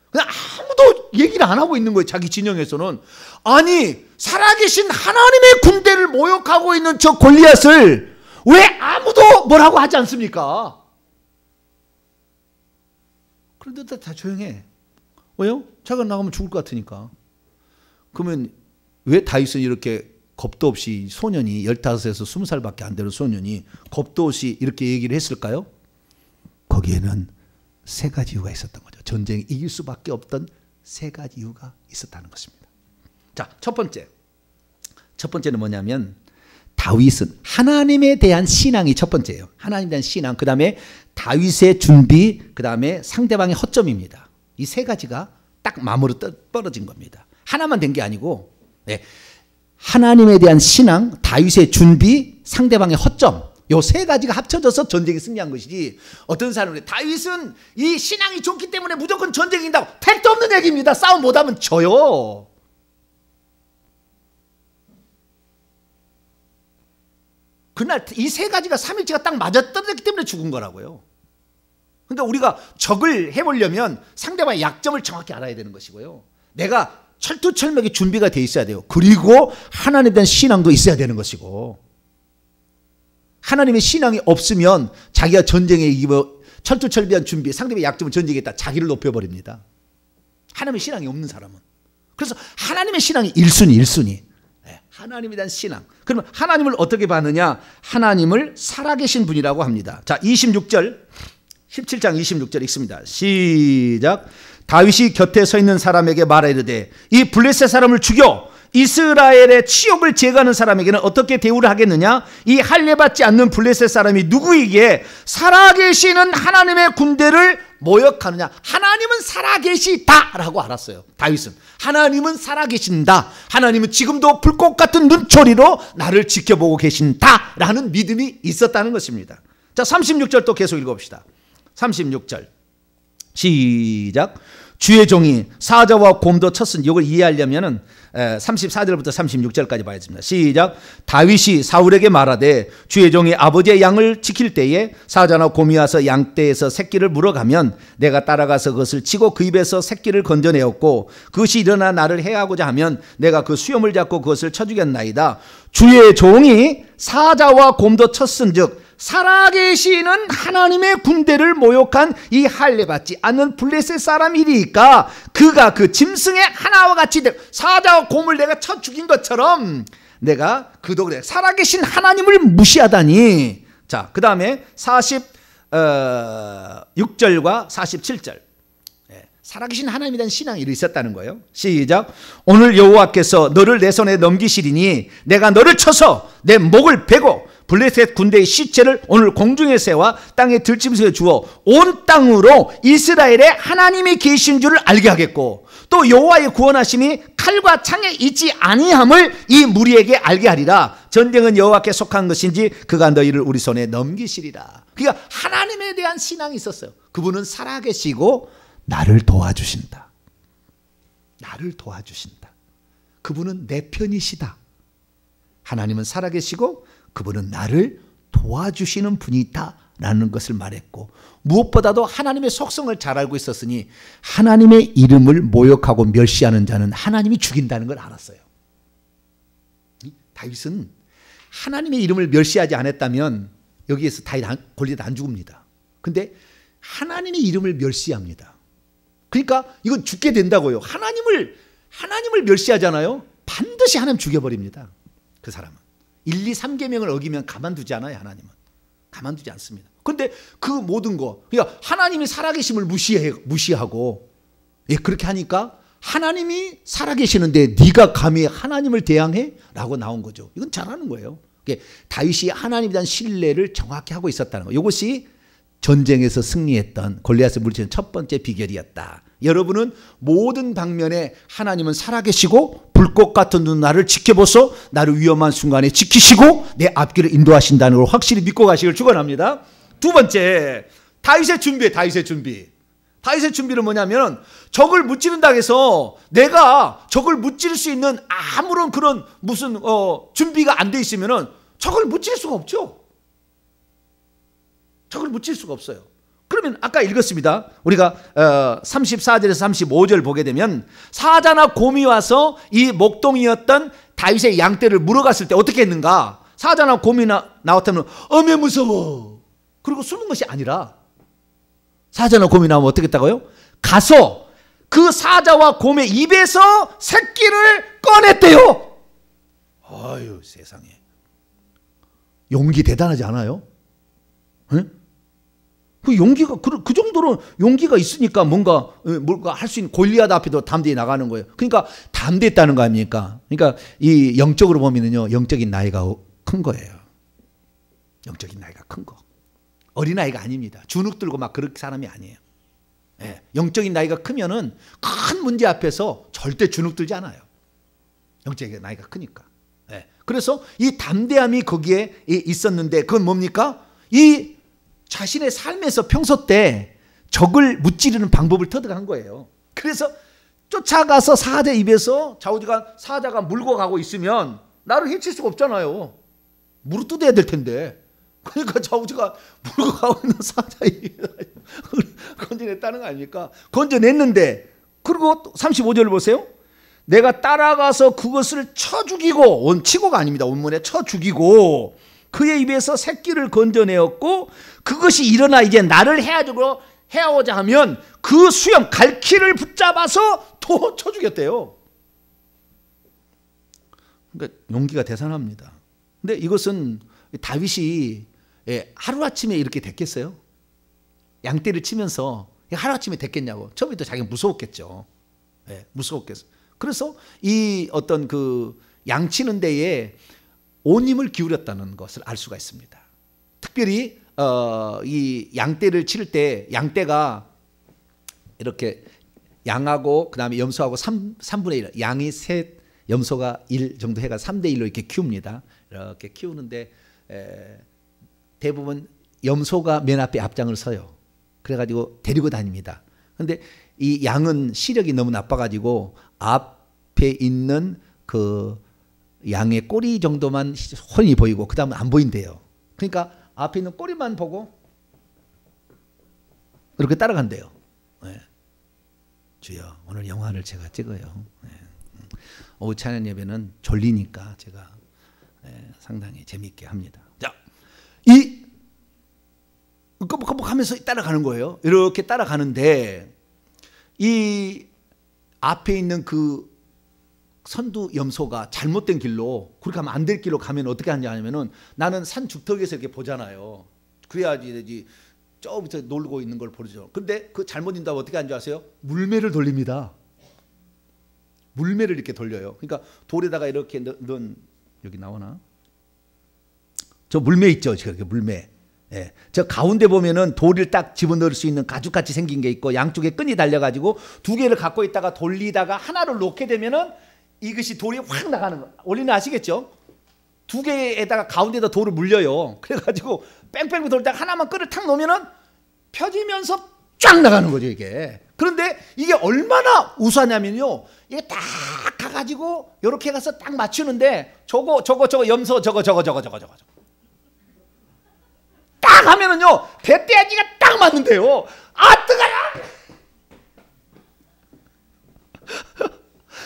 그냥 아무도 얘기를 안 하고 있는 거예요. 자기 진영에서는. 아니 살아계신 하나님의 군대를 모욕하고 있는 저 골리앗을 왜 아무도 뭐라고 하지 않습니까? 그런데 다 조용해. 왜요? 자기가 나가면 죽을 것 같으니까. 그러면 왜 다윗은 이렇게 겁도 없이 소년이 15에서 20살밖에 안 되는 소년이 겁도 없이 이렇게 얘기를 했을까요? 거기에는 세 가지 이유가 있었던 거죠. 전쟁에 이길 수밖에 없던 세 가지 이유가 있었다는 것입니다. 자, 첫 번째는 뭐냐면 다윗은 하나님에 대한 신앙이 첫 번째예요. 하나님에 대한 신앙, 그 다음에 다윗의 준비, 그 다음에 상대방의 허점입니다. 이 세 가지가 딱 마무리 떨어진 겁니다. 하나만 된 게 아니고, 네. 하나님에 대한 신앙, 다윗의 준비, 상대방의 허점, 요 세 가지가 합쳐져서 전쟁에 승리한 것이지, 어떤 사람은 다윗은 이 신앙이 좋기 때문에 무조건 전쟁이 이긴다고, 택도 없는 얘기입니다. 싸움 못하면 져요. 그날 이 세 가지가 삼일체가 딱 맞아떨어졌기 때문에 죽은 거라고요. 그러니까 우리가 적을 해보려면 상대방의 약점을 정확히 알아야 되는 것이고요. 내가 철두철미하게 준비가 돼 있어야 돼요. 그리고 하나님에 대한 신앙도 있어야 되는 것이고, 하나님의 신앙이 없으면 자기가 전쟁에 이기고 철두철미한 준비, 상대방의 약점을 전쟁했다, 자기를 높여버립니다. 하나님의 신앙이 없는 사람은. 그래서 하나님의 신앙이 1순위. 하나님에 대한 신앙. 그러면 하나님을 어떻게 봤느냐? 하나님을 살아계신 분이라고 합니다. 자, 26절, 17장 26절 읽습니다. 시작. 다윗이 곁에 서 있는 사람에게 말하이르되 이 블레셋 사람을 죽여 이스라엘의 치욕을 제거하는 사람에게는 어떻게 대우를 하겠느냐? 이 할례받지 않는 블레셋 사람이 누구에게 살아계시는 하나님의 군대를 모욕하느냐? 하나님은 살아계시다라고 알았어요. 다윗은 하나님은 살아계신다, 하나님은 지금도 불꽃 같은 눈초리로 나를 지켜보고 계신다라는 믿음이 있었다는 것입니다. 자, 36절 또 계속 읽어봅시다. 36절 시작. 주의 종이 사자와 곰도 쳤으니, 이걸 이해하려면 34절부터 36절까지 봐야겠습니다. 시작. 다윗이 사울에게 말하되 주의 종이 아버지의 양을 지킬 때에 사자나 곰이 와서 양떼에서 새끼를 물어가면 내가 따라가서 그것을 치고 그 입에서 새끼를 건져내었고, 그것이 일어나 나를 해하고자 하면 내가 그 수염을 잡고 그것을 쳐 죽였나이다. 주의 종이 사자와 곰도 쳤은즉 살아계시는 하나님의 군대를 모욕한 이 할례받지 않는 블레셋 사람이리까 그가 그 짐승의 하나와 같이 사자와 곰을 내가 쳐 죽인 것처럼 내가 그도 그래 살아계신 하나님을 무시하다니. 자, 그 다음에 46절과 47절. 살아계신 하나님에 대한 신앙이 있었다는 거예요. 시작. 오늘 여호와께서 너를 내 손에 넘기시리니 내가 너를 쳐서 내 목을 베고 블레셋 군대의 시체를 오늘 공중에 세워 땅에 들짐승에 주어 온 땅으로 이스라엘의 하나님이 계신 줄을 알게 하겠고, 또 여호와의 구원하심이 칼과 창에 있지 아니함을 이 무리에게 알게 하리라. 전쟁은 여호와께 속한 것인지 그가 너희를 우리 손에 넘기시리라. 그러니까 하나님에 대한 신앙이 있었어요. 그분은 살아계시고 나를 도와주신다. 나를 도와주신다. 그분은 내 편이시다. 하나님은 살아계시고 그분은 나를 도와주시는 분이다라는 것을 말했고, 무엇보다도 하나님의 속성을 잘 알고 있었으니 하나님의 이름을 모욕하고 멸시하는 자는 하나님이 죽인다는 걸 알았어요. 다윗은 하나님의 이름을 멸시하지 않았다면 여기에서 골리앗 안 죽습니다. 근데 하나님의 이름을 멸시합니다. 그러니까 이건 죽게 된다고요. 하나님을 멸시하잖아요. 반드시 하나님 죽여버립니다. 그 사람은 1, 2, 3계명을 어기면 가만두지 않아요. 하나님은 가만두지 않습니다. 그런데 그 모든 거, 그러니까 하나님이 살아계심을 무시하고, 그렇게 하니까 하나님이 살아계시는데 네가 감히 하나님을 대항해? 라고 나온 거죠. 이건 잘하는 거예요. 다윗이 하나님에 대한 신뢰를 정확히 하고 있었다는 거. 이것이 전쟁에서 승리했던 골리앗을 물리치는 첫 번째 비결이었다. 여러분은 모든 방면에 하나님은 살아계시고 불꽃 같은 눈 나를 지켜보소 나를 위험한 순간에 지키시고 내 앞길을 인도하신다는 걸 확실히 믿고 가시길 축원합니다. 두 번째, 다윗의 준비에 다윗의 준비는 뭐냐면 적을 무찌른다 해서 내가 적을 무찌를 수 있는 아무런 그런 무슨 준비가 안 돼 있으면은 적을 무찌를 수가 없죠. 적을 무찔 수가 없어요. 그러면 아까 읽었습니다. 우리가 34절에서 35절 보게 되면 사자나 곰이 와서 이 목동이었던 다윗의 양떼를 물어갔을 때 어떻게 했는가? 사자나 곰이 나왔다면 어메 무서워. 그리고 숨은 것이 아니라 사자나 곰이 나오면 어떻게 했다고요? 가서 그 사자와 곰의 입에서 새끼를 꺼냈대요. 아유, 세상에. 용기 대단하지 않아요? 네? 그 용기가 그 정도로 용기가 있으니까 뭔가 할 수 있는 골리앗 앞에도 담대히 나가는 거예요. 그러니까 담대했다는 거 아닙니까? 그러니까 이 영적으로 보면은요, 영적인 나이가 큰 거예요. 영적인 나이가 큰 거. 어린 아이가 아닙니다. 주눅 들고 막 그럴 사람이 아니에요. 예, 영적인 나이가 크면은 큰 문제 앞에서 절대 주눅 들지 않아요. 영적인 나이가 크니까. 예, 그래서 이 담대함이 거기에 있었는데 그건 뭡니까? 이 자신의 삶에서 평소 때 적을 무찌르는 방법을 터득한 거예요. 그래서 쫓아가서 사자 입에서 사자가 물고 가고 있으면 나를 해칠 수가 없잖아요. 무릎 뜯어야 될 텐데. 그러니까 좌우지가 물고 가고 있는 사자 입에 건져냈다는 거 아닙니까? 건져냈는데, 그리고 35절을 보세요. 내가 따라가서 그것을 쳐 죽이고, 치고가 아닙니다. 원문에 쳐 죽이고 그의 입에서 새끼를 건져내었고, 그것이 일어나 이제 나를 해하고자 하면 그 수염 갈퀴를 붙잡아서 또 쳐 죽였대요. 그러니까 용기가 대단합니다. 근데 이것은 다윗이 하루아침에 이렇게 됐겠어요? 양떼를 치면서 하루아침에 됐겠냐고. 처음부터 자기가 무서웠겠죠. 무서웠겠어. 그래서 이 어떤 그 양치는 데에 온 힘을 기울였다는 것을 알 수가 있습니다. 특별히 이 양떼를 칠 때 양떼가 이렇게 양하고 그 다음에 염소하고 3분의 1, 양이 셋, 염소가 1 정도 해가 3대 1로 이렇게 키웁니다. 이렇게 키우는데 대부분 염소가 맨 앞에 앞장을 서요. 그래가지고 데리고 다닙니다. 그런데 이 양은 시력이 너무 나빠가지고 앞에 있는 그 양의 꼬리 정도만 훤히 보이고 그 다음은 안 보인대요. 그러니까 앞에 있는 꼬리만 보고 그렇게 따라간대요. 주여, 오늘 영화를 제가 찍어요. 오후 찬양 예배는 졸리니까 제가 상당히 재미있게 합니다. 자, 이 껌뻑껌뻑하면서 따라가는 거예요. 이렇게 따라가는데 이 앞에 있는 그 선두 염소가 잘못된 길로, 그렇게 하면 안 될 길로 가면 어떻게 하냐면은, 나는 산 죽덕에서 이렇게 보잖아요. 그래야지 되지. 저부터 놀고 있는 걸 보죠. 근데 그 잘못인다고 어떻게 하는 줄 아세요? 물매를 돌립니다. 물매를 이렇게 돌려요. 그러니까 돌에다가 이렇게 넣은, 여기 나오나? 저 물매 있죠, 저렇게 물매. 예. 저 가운데 보면은 돌을 딱 집어넣을 수 있는 가죽같이 생긴 게 있고, 양쪽에 끈이 달려가지고 두 개를 갖고 있다가 돌리다가 하나를 놓게 되면은 이것이 돌이 확 나가는 거. 원리는 아시겠죠? 두 개에다가 가운데다 돌을 물려요. 그래가지고 뺑뺑 돌다가 하나만 끈을 탁 놓으면은 펴지면서 쫙 나가는 거죠, 이게. 그런데 이게 얼마나 우수하냐면요, 이게 딱 가가지고 이렇게 가서 딱 맞추는데 저거 염소 저거 딱 하면은요 배떼아지가 딱 맞는데요. 아, 뜨거워.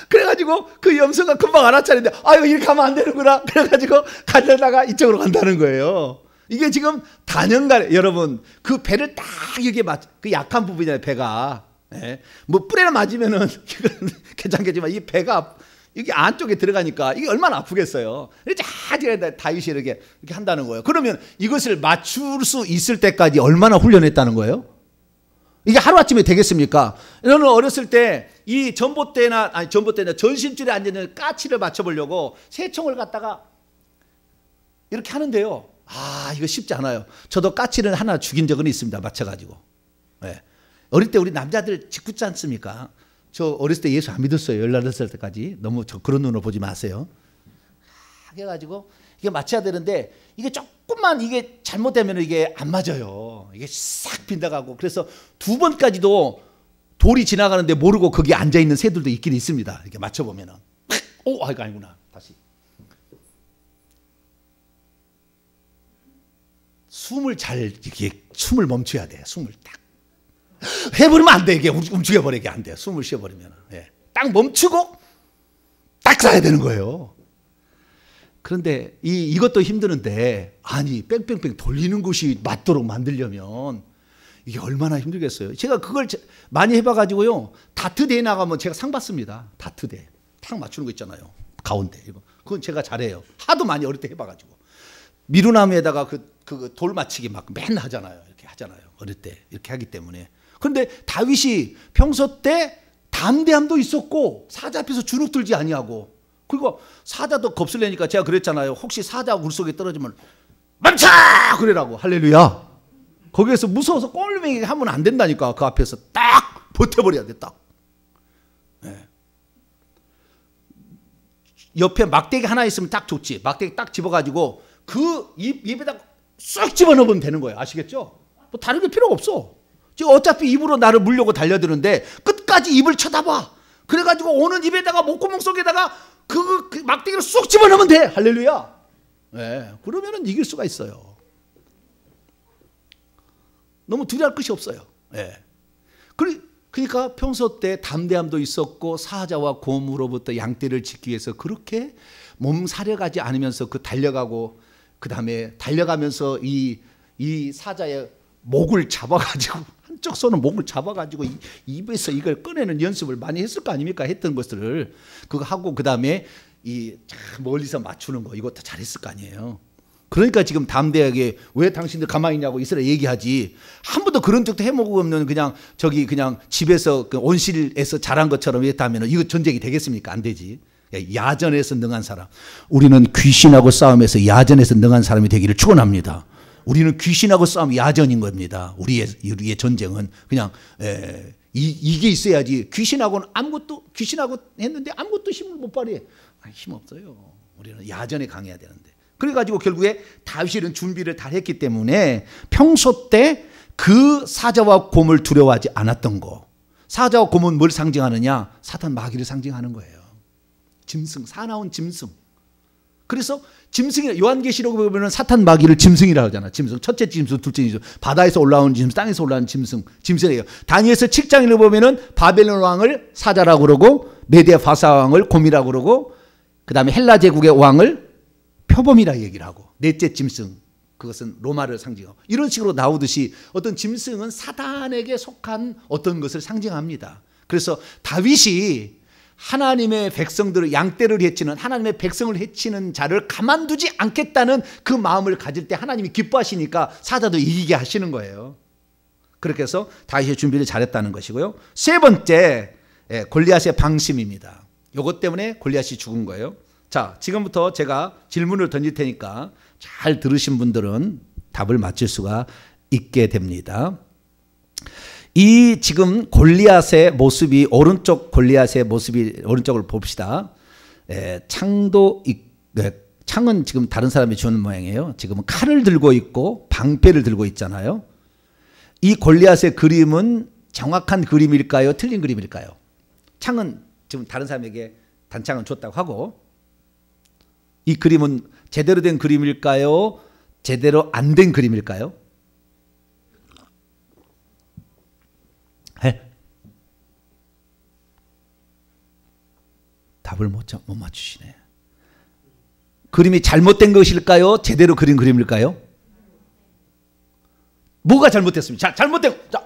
그래가지고 그 염소가 금방 알아차리는데, 아유, 이렇게 하면 안 되는구나. 그래가지고 가려다가 이쪽으로 간다는 거예요. 이게 지금 단연간 여러분 그 배를 딱 이게 그 약한 부분이잖아요, 배가. 뭐 뿔에나 맞으면은 괜찮겠지만 이 배가 여기 안쪽에 들어가니까 이게 얼마나 아프겠어요. 이렇게 다윗이 이렇게 한다는 거예요. 그러면 이것을 맞출 수 있을 때까지 얼마나 훈련했다는 거예요? 이게 하루아침에 되겠습니까? 저는 어렸을 때 이 전봇대나 전신줄에 앉아있는 까치를 맞춰보려고 새총을 갖다가 이렇게 하는데요. 아, 이거 쉽지 않아요. 저도 까치를 하나 죽인 적은 있습니다. 맞춰가지고. 어릴 때 우리 남자들 짓궂지 않습니까? 저 어렸을 때 예수 안 믿었어요. 18살 때까지. 너무 저 그런 눈으로 보지 마세요. 해가지고 이게 맞춰야 되는데 이게 조금만 이게 잘못되면 이게 안 맞아요. 이게 싹 빈다가고. 그래서 2번까지도 돌이 지나가는데 모르고 거기 앉아있는 새들도 있긴 있습니다. 이렇게 맞춰보면은. 오, 이거 아니구나. 다시. 숨을 멈춰야 돼. 숨을 딱. 해버리면 안 돼. 이게 움직여버리게 안 돼. 숨을 쉬어버리면. 딱 멈추고 딱 쏴야 되는 거예요. 그런데 이것도 힘드는데, 아니, 뺑뺑뺑 돌리는 곳이 맞도록 만들려면 이게 얼마나 힘들겠어요. 제가 그걸 많이 해봐가지고요. 다트대회 나가면 제가 상 받습니다. 다트대. 탁 맞추는 거 있잖아요. 가운데. 그건 제가 잘해요. 하도 많이 어릴 때 해봐가지고. 미루나무에다가 그 돌 맞추기 막 맨날 하잖아요. 이렇게 하잖아요. 어릴 때 이렇게 하기 때문에. 그런데 다윗이 평소 때 담대함도 있었고 사자 앞에서 주눅 들지 아니하고, 그리고 사자도 겁을 내니까 제가 그랬잖아요. 혹시 사자 물속에 떨어지면 멈춰! 그래라고. 할렐루야. 거기에서 무서워서 꼴맹이 하면 안 된다니까. 그 앞에서 딱 버텨버려야 돼. 딱. 네. 옆에 막대기 하나 있으면 딱 좋지. 막대기 딱 집어가지고 그 입에다 쏙 집어넣으면 되는 거예요. 아시겠죠? 뭐 다른 게 필요가 없어. 지금 어차피 입으로 나를 물려고 달려드는데 끝까지 입을 쳐다봐. 그래가지고 오는 입에다가 목구멍 속에다가 그 막대기를 쏙 집어넣으면 돼. 할렐루야. 네. 그러면은 이길 수가 있어요. 너무 두려울 것이 없어요. 네. 그러니까 평소 때 담대함도 있었고 사자와 곰으로부터 양떼를 지키기 위해서 그렇게 몸살려가지 않으면서 달려가고, 그 다음에 달려가면서 이 사자의 목을 잡아가지고 한쪽 손은 목을 잡아가지고 입에서 이걸 꺼내는 연습을 많이 했을 거 아닙니까? 했던 것들을 그거 하고, 그 다음에 멀리서 맞추는 거 이것도 잘했을 거 아니에요. 그러니까 지금 담대하게 왜 당신들 가만히 있냐고 이스라엘 얘기하지. 한 번도 그런 적도 해먹고 없는 그냥 집에서 그 온실에서 자란 것처럼 했다면 이거 전쟁이 되겠습니까? 안 되지. 야전에서 능한 사람. 우리는 귀신하고 싸움에서 야전에서 능한 사람이 되기를 축원합니다. 우리는 귀신하고 싸움 야전인 겁니다. 우리의 전쟁은 그냥 이게 있어야지. 귀신하고 했는데 아무것도 힘을 못 발휘해. 힘 없어요. 우리는 야전에 강해야 되는데. 그래가지고 결국에 다윗은 준비를 다 했기 때문에 평소 때 그 사자와 곰을 두려워하지 않았던 거. 사자와 곰은 뭘 상징하느냐? 사탄 마귀를 상징하는 거예요. 짐승, 사나운 짐승. 그래서 짐승이 요한계시록 보면 사탄 마귀를 짐승이라고 하잖아. 짐승, 첫째 짐승, 둘째 짐승, 바다에서 올라오는 짐승, 땅에서 올라오는 짐승이에요. 다니엘서 7장을 보면은 바벨론 왕을 사자라고 그러고, 메데 바사 왕을 곰이라고 그러고, 그 다음에 헬라 제국의 왕을 표범이라 얘기를 하고, 넷째 짐승, 그것은 로마를 상징하고, 이런 식으로 나오듯이 어떤 짐승은 사단에게 속한 어떤 것을 상징합니다. 그래서 다윗이 하나님의 백성들을, 양떼를 해치는, 하나님의 백성을 해치는 자를 가만두지 않겠다는 그 마음을 가질 때 하나님이 기뻐하시니까 사자도 이기게 하시는 거예요. 그렇게 해서 다윗이 준비를 잘했다는 것이고요. 세 번째, 골리앗의 방심입니다. 이것 때문에 골리앗이 죽은 거예요. 자, 지금부터 제가 질문을 던질 테니까 잘 들으신 분들은 답을 맞출 수가 있게 됩니다. 이 지금 골리앗의 모습이, 오른쪽 골리앗의 모습이, 오른쪽을 봅시다. 창은 지금 다른 사람이 주는 모양이에요. 지금은 칼을 들고 있고 방패를 들고 있잖아요. 이 골리앗의 그림은 정확한 그림일까요? 틀린 그림일까요? 창은 지금 다른 사람에게 단창을 줬다고 하고, 이 그림은 제대로 된 그림일까요? 제대로 안 된 그림일까요? 답을 못 맞추시네. 그림이 잘못된 것일까요? 제대로 그린 그림일까요? 뭐가 잘못됐습니까?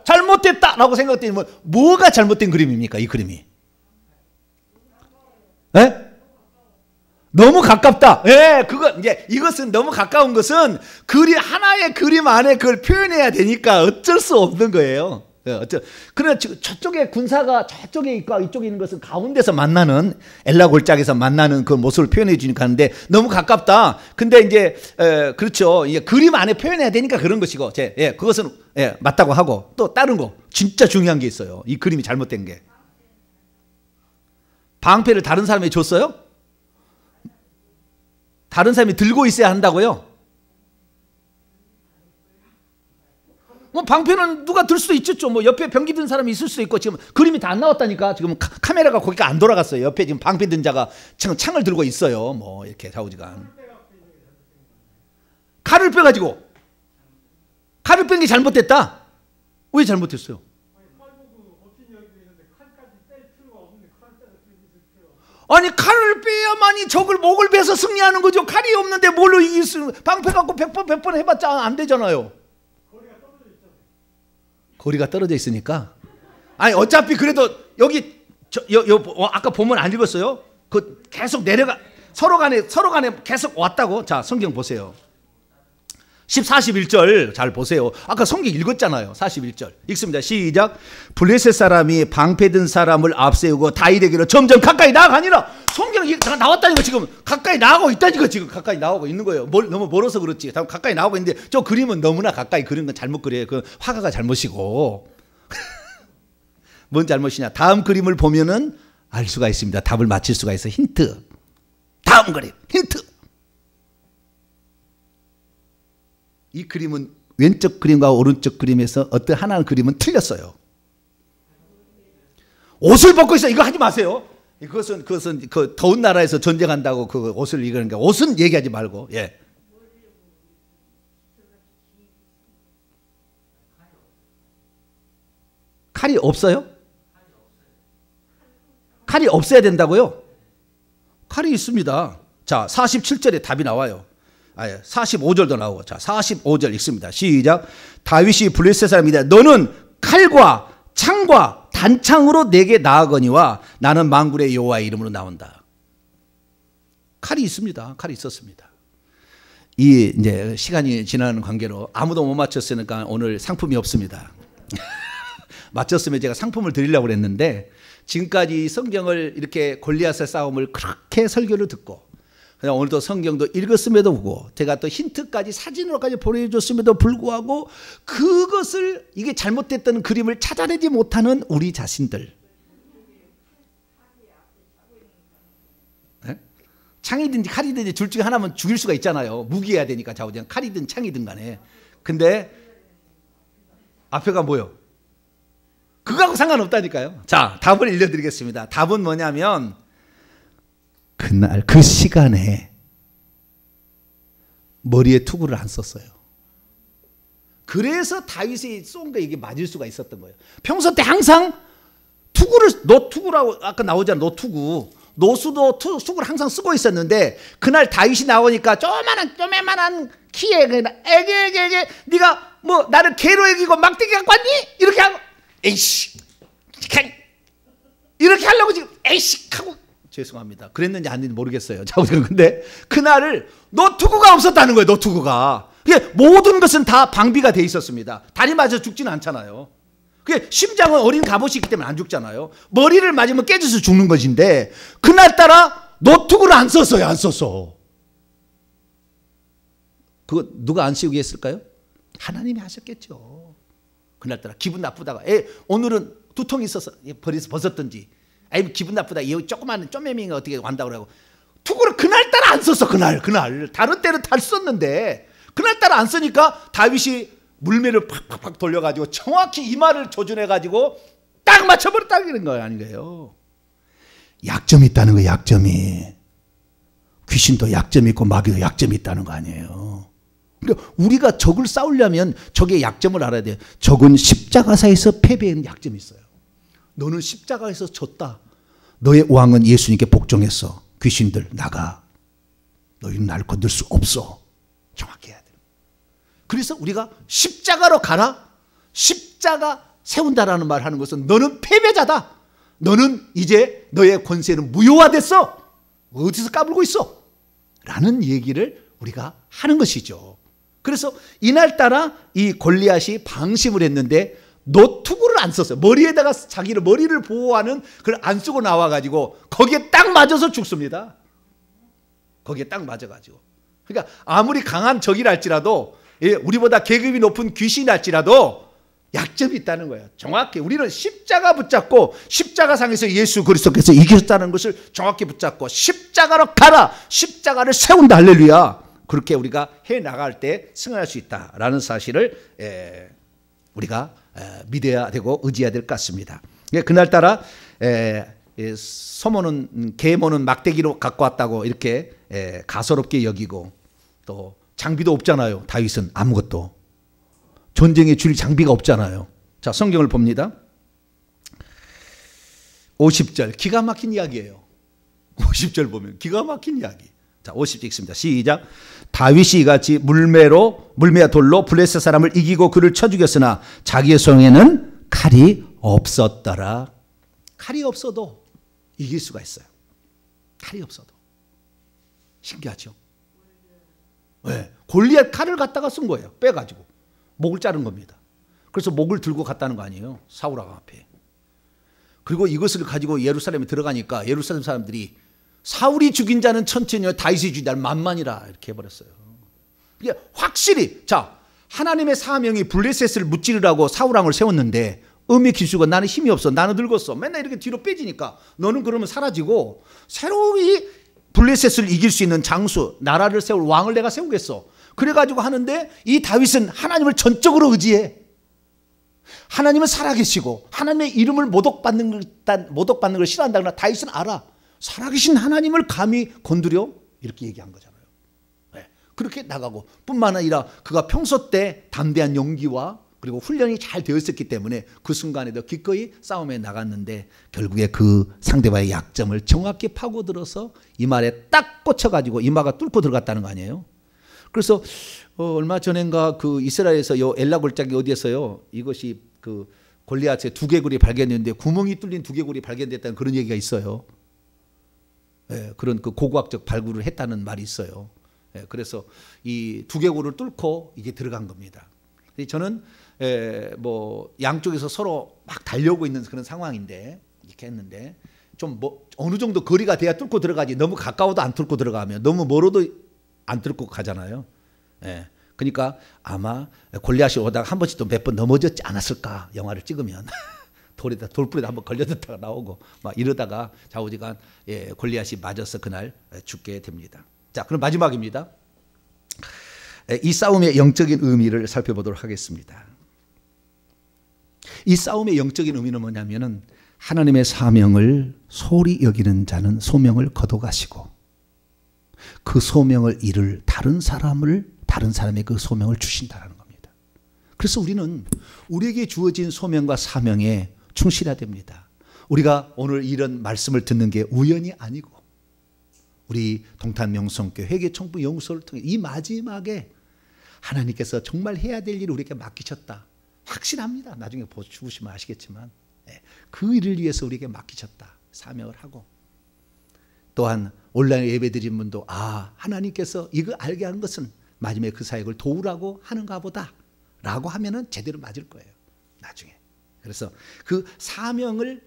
잘못됐다라고 생각되면 뭐가 잘못된 그림입니까? 이 그림이. 너무 가깝다. 이것은 너무 가까운 것은 하나의 그림 안에 그걸 표현해야 되니까 어쩔 수 없는 거예요. 그러나 저쪽에 군사가 저쪽에 있고 이쪽에 있는 것은 가운데서 만나는, 엘라 골짜기에서 만나는 그 모습을 표현해 주니까 하는데 너무 가깝다. 근데 이제 그렇죠. 이제 그림 안에 표현해야 되니까 그런 것이고, 그것은 맞다고 하고, 또 다른 거 진짜 중요한 게 있어요. 이 그림이 잘못된 게. 방패를 다른 사람이 줬어요? 다른 사람이 들고 있어야 한다고요? 뭐 방패는 누가 들 수도 있겠죠. 뭐 옆에 병기 든 사람이 있을 수도 있고, 지금 그림이 다 안 나왔다니까. 지금 카메라가 거기가 안 돌아갔어요. 옆에 지금 방패 든 자가 창을 들고 있어요. 뭐 이렇게 좌우지간. 칼을 빼가지고. 칼을 뺀 게 잘못됐다. 왜 잘못했어요? 아니, 칼을 빼야만이 적을 목을 베서 승리하는 거죠. 칼이 없는데 뭘로 이길 수, 방패 갖고 100번 해봤자 안 되잖아요. 거리가 떨어져 있으니까. 아니, 어차피 그래도 여기 아까 보면 안 읽었어요? 그 계속 서로 간에 계속 왔다고. 자, 성경 보세요. 41절 잘 보세요. 아까 성경 읽었잖아요. 41절 읽습니다. 시작. 블레셋 사람이 방패든 사람을 앞세우고 다윗에게로 점점 가까이 나아가니라. 성경이 나왔다니까. 지금 가까이 나가고 있다니까. 지금 가까이 나오고 있는 거예요. 너무 멀어서 그렇지. 가까이 나오고 있는데 저 그림은 너무나 가까이 그린 건 잘못 그려요. 그 화가가 잘못이고. 뭔 잘못이냐. 다음 그림을 보면은 알 수가 있습니다. 답을 맞힐 수가 있어. 힌트. 다음 그림 힌트. 이 그림은 왼쪽 그림과 오른쪽 그림에서 어떤 하나의 그림은 틀렸어요. 옷을 벗고 있어. 이거 하지 마세요. 그것은 그 더운 나라에서 전쟁한다고 그 옷을 이거니까 옷은 얘기하지 말고. 예. 칼이 없어요? 칼이 없어야 된다고요? 칼이 있습니다. 자, 47절에 답이 나와요. 45절도 나오고. 자, 45절 읽습니다. 시작. 다윗이 블레셋 사람이다. 너는 칼과 창과 단창으로 내게 나아거니와 나는 만군의 여호와의 이름으로 나온다. 칼이 있습니다. 칼이 있었습니다. 이제 시간이 지나는 관계로 아무도 못 맞췄으니까 오늘 상품이 없습니다. 맞췄으면 제가 상품을 드리려고 그랬는데 지금까지 성경을 이렇게 골리앗의 싸움을 그렇게 설교를 듣고 그냥 오늘도 성경도 읽었음에도 불구하고 제가 또 힌트까지 사진으로까지 보내줬음에도 불구하고 그것을 이게 잘못됐다는 그림을 찾아내지 못하는 우리 자신들. 네? 창이든지 칼이든지 둘 중에 하나면 죽일 수가 있잖아요. 무기해야 되니까 좌우전 칼이든 창이든 간에. 근데 앞에가 뭐요? 그거하고 상관없다니까요. 자, 답을 알려드리겠습니다. 답은 뭐냐면 그날 그 시간에 머리에 투구를 안 썼어요. 그래서 다윗이 쏜 거 이게 맞을 수가 있었던 거예요. 평소 때 항상 노투구라고 아까 나오잖아. 노투구. 노수도 투구를 항상 쓰고 있었는데 그날 다윗이 나오니까 쪼매만한 키에 에게 네가 뭐 나를 개로 여기고 막대기 갖고 왔니? 이렇게 하고 에이씨 이렇게 하려고 지금 에이씨 하고 죄송합니다. 그랬는지 아닌지 모르겠어요. 근데 그날을 노투구가 없었다는 거예요. 노투구가. 모든 것은 다 방비가 돼 있었습니다. 다리 맞아 죽지는 않잖아요. 심장은 어린 갑옷이 있기 때문에 안 죽잖아요. 머리를 맞으면 깨져서 죽는 것인데 그날따라 노투구를 안 썼어요. 안 썼어. 그거 누가 안 씌우게 했을까요? 하나님이 하셨겠죠. 그날따라 기분 나쁘다가 오늘은 두통이 있어서 벗었든지 아니면 기분 나쁘다. 이 조그마한 쪼매미가 어떻게 완다고 그러고 투구를 그날따라 안 썼어. 그날 다른 때는 다 썼는데 그날따라 안 쓰니까 다윗이 물매를 팍팍팍 돌려가지고 정확히 이마를 조준해가지고 딱 맞춰버렸다는 거예요. 아닌가요? 약점이 있다는 거예요. 약점이. 귀신도 약점이 있고 마귀도 약점이 있다는 거 아니에요. 그러니까 우리가 적을 싸우려면 적의 약점을 알아야 돼요. 적은 십자가사에서 패배한 약점이 있어요. 너는 십자가에서 졌다. 너의 왕은 예수님께 복종했어. 귀신들 나가. 너희는 날 건들 수 없어. 정확히 해야 돼. 그래서 우리가 십자가로 가라. 십자가 세운다라는 말 하는 것은 너는 패배자다. 너는 이제 너의 권세는 무효화됐어. 어디서 까불고 있어? 라는 얘기를 우리가 하는 것이죠. 그래서 이날따라 이 골리앗이 방심을 했는데 노투구를 안 썼어요. 머리에다가 자기를 머리를 보호하는 그걸 안 쓰고 나와가지고 거기에 딱 맞아서 죽습니다. 거기에 딱 맞아가지고. 그러니까 아무리 강한 적이랄지라도 우리보다 계급이 높은 귀신이랄지라도 약점이 있다는 거예요. 정확히 우리는 십자가 붙잡고 십자가상에서 예수 그리스도께서 이기셨다는 것을 정확히 붙잡고 십자가로 가라. 십자가를 세운다. 할렐루야. 그렇게 우리가 해나갈 때 승리할 수 있다라는 사실을 우리가 믿어야 되고 의지해야 될 것 같습니다. 그날따라 소모는 계모는 막대기로 갖고 왔다고 이렇게 가소롭게 여기고 또 장비도 없잖아요. 다윗은 아무것도. 전쟁에 줄 장비가 없잖아요. 자, 성경을 봅니다. 50절 기가 막힌 이야기예요. 50절 보면 기가 막힌 이야기. 자, 50절 읽습니다. 시작. 다윗이 이같이 물매와 돌로 블레셋 사람을 이기고 그를 쳐 죽였으나 자기의 손에는 칼이 없었더라. 칼이 없어도 이길 수가 있어요. 칼이 없어도. 신기하죠? 네. 골리앗 칼을 갖다가 쓴 거예요. 빼가지고 목을 자른 겁니다. 그래서 목을 들고 갔다는 거 아니에요, 사울 왕 앞에. 그리고 이것을 가지고 예루살렘에 들어가니까 예루살렘 사람들이 사울이 죽인 자는 천천히요 다윗이 죽인 자는 만만이라 이렇게 해버렸어요. 이게 확실히 자, 하나님의 사명이 블레셋을 무찌르라고 사울 왕을 세웠는데 음이 기수가 나는 힘이 없어, 나는 늙었어, 맨날 이렇게 뒤로 빼지니까 너는 그러면 사라지고 새로이 블레셋을 이길 수 있는 장수, 나라를 세울 왕을 내가 세우겠어. 그래가지고 하는데 이 다윗은 하나님을 전적으로 의지해. 하나님은 살아계시고 하나님의 이름을 모독받는 걸 싫어한다는 걸 다윗은 알아. 살아계신 하나님을 감히 건드려? 이렇게 얘기한 거잖아요. 네. 그렇게 나가고 뿐만 아니라 그가 평소 때 담대한 용기와 그리고 훈련이 잘 되어 있었기 때문에 그 순간에도 기꺼이 싸움에 나갔는데 결국에 그 상대방의 약점을 정확히 파고들어서 이마에 딱 꽂혀가지고 이마가 뚫고 들어갔다는 거 아니에요. 그래서 얼마 전인가 그 이스라엘에서 요 엘라 골짜기 어디에서요, 이것이 그 골리앗의 두개골이 발견됐는데 구멍이 뚫린 두개골이 발견됐다는 그런 얘기가 있어요. 예, 그런 그 고고학적 발굴을 했다는 말이 있어요. 예, 그래서 이 두개골을 뚫고 이게 들어간 겁니다. 저는 뭐 양쪽에서 서로 막 달려오고 있는 그런 상황인데 이렇게 했는데 좀 뭐 어느 정도 거리가 돼야 뚫고 들어가지, 너무 가까워도 안 뚫고 들어가면 너무 멀어도 안 뚫고 가잖아요. 예. 그러니까 아마 골리앗이 오다가 한 번씩 또 몇 번 넘어졌지 않았을까, 영화를 찍으면. 돌불에다 한번 걸려들다가 나오고 막 이러다가 좌우지간 골리앗이 맞아서 그날 죽게 됩니다. 자, 그럼 마지막입니다. 이 싸움의 영적인 의미를 살펴보도록 하겠습니다. 이 싸움의 영적인 의미는 뭐냐면은 하나님의 사명을 소홀히 여기는 자는 소명을 거둬가시고 그 소명을 이룰 다른 사람의 그 소명을 주신다는 겁니다. 그래서 우리는 우리에게 주어진 소명과 사명에 충실해야 됩니다. 우리가 오늘 이런 말씀을 듣는 게 우연이 아니고 우리 동탄명성교회 회계청부 연구소를 통해 이 마지막에 하나님께서 정말 해야 될 일을 우리에게 맡기셨다. 확신합니다. 나중에 죽으시면 아시겠지만 그 일을 위해서 우리에게 맡기셨다. 사명을 하고 또한 온라인 예배 드린 분도 하나님께서 이거 알게 하는 것은 마지막에 그 사역을 도우라고 하는가 보다 라고 하면은 제대로 맞을 거예요, 나중에. 그래서 그 사명을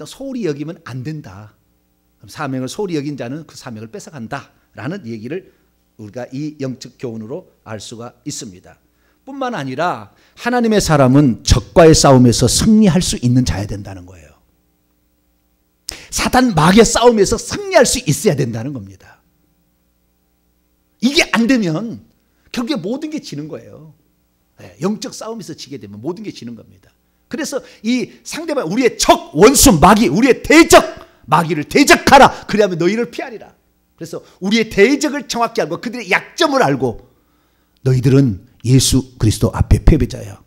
소홀히 여기면 안 된다. 사명을 소홀히 여긴 자는 그 사명을 뺏어간다 라는 얘기를 우리가 이 영적 교훈으로 알 수가 있습니다. 뿐만 아니라 하나님의 사람은 적과의 싸움에서 승리할 수 있는 자야 된다는 거예요. 사단 마귀의 싸움에서 승리할 수 있어야 된다는 겁니다. 이게 안 되면 결국에 모든 게 지는 거예요. 영적 싸움에서 지게 되면 모든 게 지는 겁니다. 그래서 이 상대방, 우리의 적 원수 마귀, 우리의 대적 마귀를 대적하라. 그리하면 너희를 피하리라. 그래서 우리의 대적을 정확히 알고 그들의 약점을 알고 너희들은 예수 그리스도 앞에 패배자야.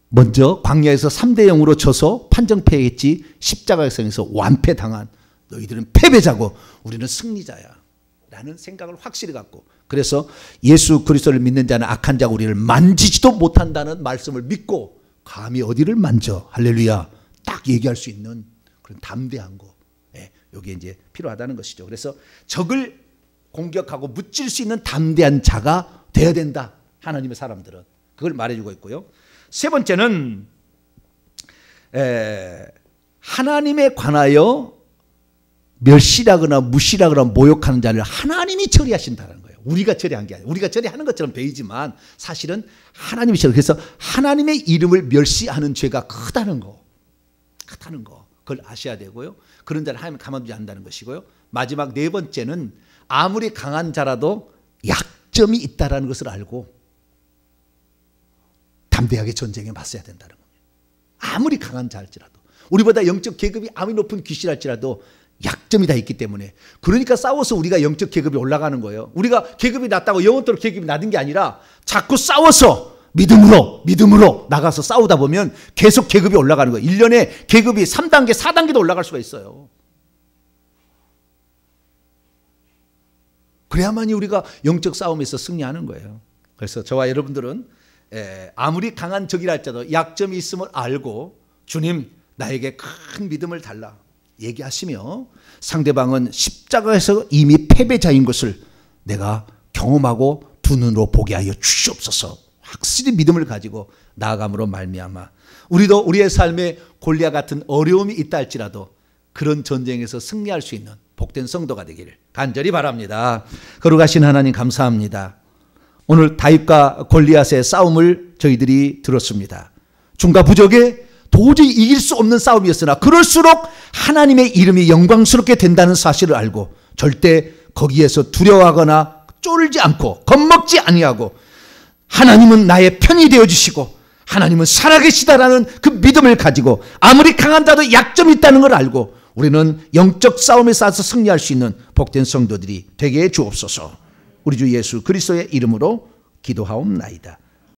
먼저 광야에서 3대 0으로 져서 판정패했지 십자가에서 완패당한 너희들은 패배자고 우리는 승리자야 라는 생각을 확실히 갖고, 그래서 예수 그리스도를 믿는 자는 악한 자가 우리를 만지지도 못한다는 말씀을 믿고 감히 어디를 만져, 할렐루야, 딱 얘기할 수 있는 그런 담대한 거, 여기에 이제 필요하다는 것이죠. 그래서 적을 공격하고 무찔 수 있는 담대한 자가 되어야 된다, 하나님의 사람들은. 그걸 말해주고 있고요. 세 번째는 하나님에 관하여 멸시라거나 무시라거나 모욕하는 자를 하나님이 처리하신다는 거예요. 우리가 처리한 게 아니에요. 우리가 처리하는 것처럼 보이지만 사실은 하나님이 처리. 그래서 하나님의 이름을 멸시하는 죄가 크다는 거, 그걸 아셔야 되고요. 그런 자를 하나님은 가만두지 않는다는 것이고요. 마지막 네 번째는 아무리 강한 자라도 약점이 있다는 것을 알고 담대하게 전쟁에 맞서야 된다는 겁니다. 아무리 강한 자일지라도, 우리보다 영적 계급이 아무리 높은 귀신할지라도 약점이 다 있기 때문에, 그러니까 싸워서 우리가 영적 계급이 올라가는 거예요. 우리가 계급이 낮다고 영원토록 계급이 낮은 게 아니라 자꾸 싸워서 믿음으로 나가서 싸우다 보면 계속 계급이 올라가는 거예요. 1년에 계급이 3단계 4단계도 올라갈 수가 있어요. 그래야만이 우리가 영적 싸움에서 승리하는 거예요. 그래서 저와 여러분들은 아무리 강한 적이라 할지라도 약점이 있음을 알고 주님 나에게 큰 믿음을 달라, 얘기하시며 상대방은 십자가에서 이미 패배자인 것을 내가 경험하고 두 눈으로 보게 하여 주시옵소서. 확실히 믿음을 가지고 나아감으로 말미암아 우리도 우리의 삶에 골리앗 같은 어려움이 있다 할지라도 그런 전쟁에서 승리할 수 있는 복된 성도가 되기를 간절히 바랍니다. 거룩하신 하나님 감사합니다. 오늘 다윗과 골리앗의 싸움을 저희들이 들었습니다. 중과 부족에 도저히 이길 수 없는 싸움이었으나 그럴수록 하나님의 이름이 영광스럽게 된다는 사실을 알고 절대 거기에서 두려워하거나 쫄지 않고 겁먹지 아니하고 하나님은 나의 편이 되어주시고 하나님은 살아계시다라는 그 믿음을 가지고 아무리 강한 자도 약점이 있다는 걸 알고 우리는 영적 싸움에 싸워서 승리할 수 있는 복된 성도들이 되게 해 주옵소서. 우리 주 예수 그리스도의 이름으로 기도하옵나이다.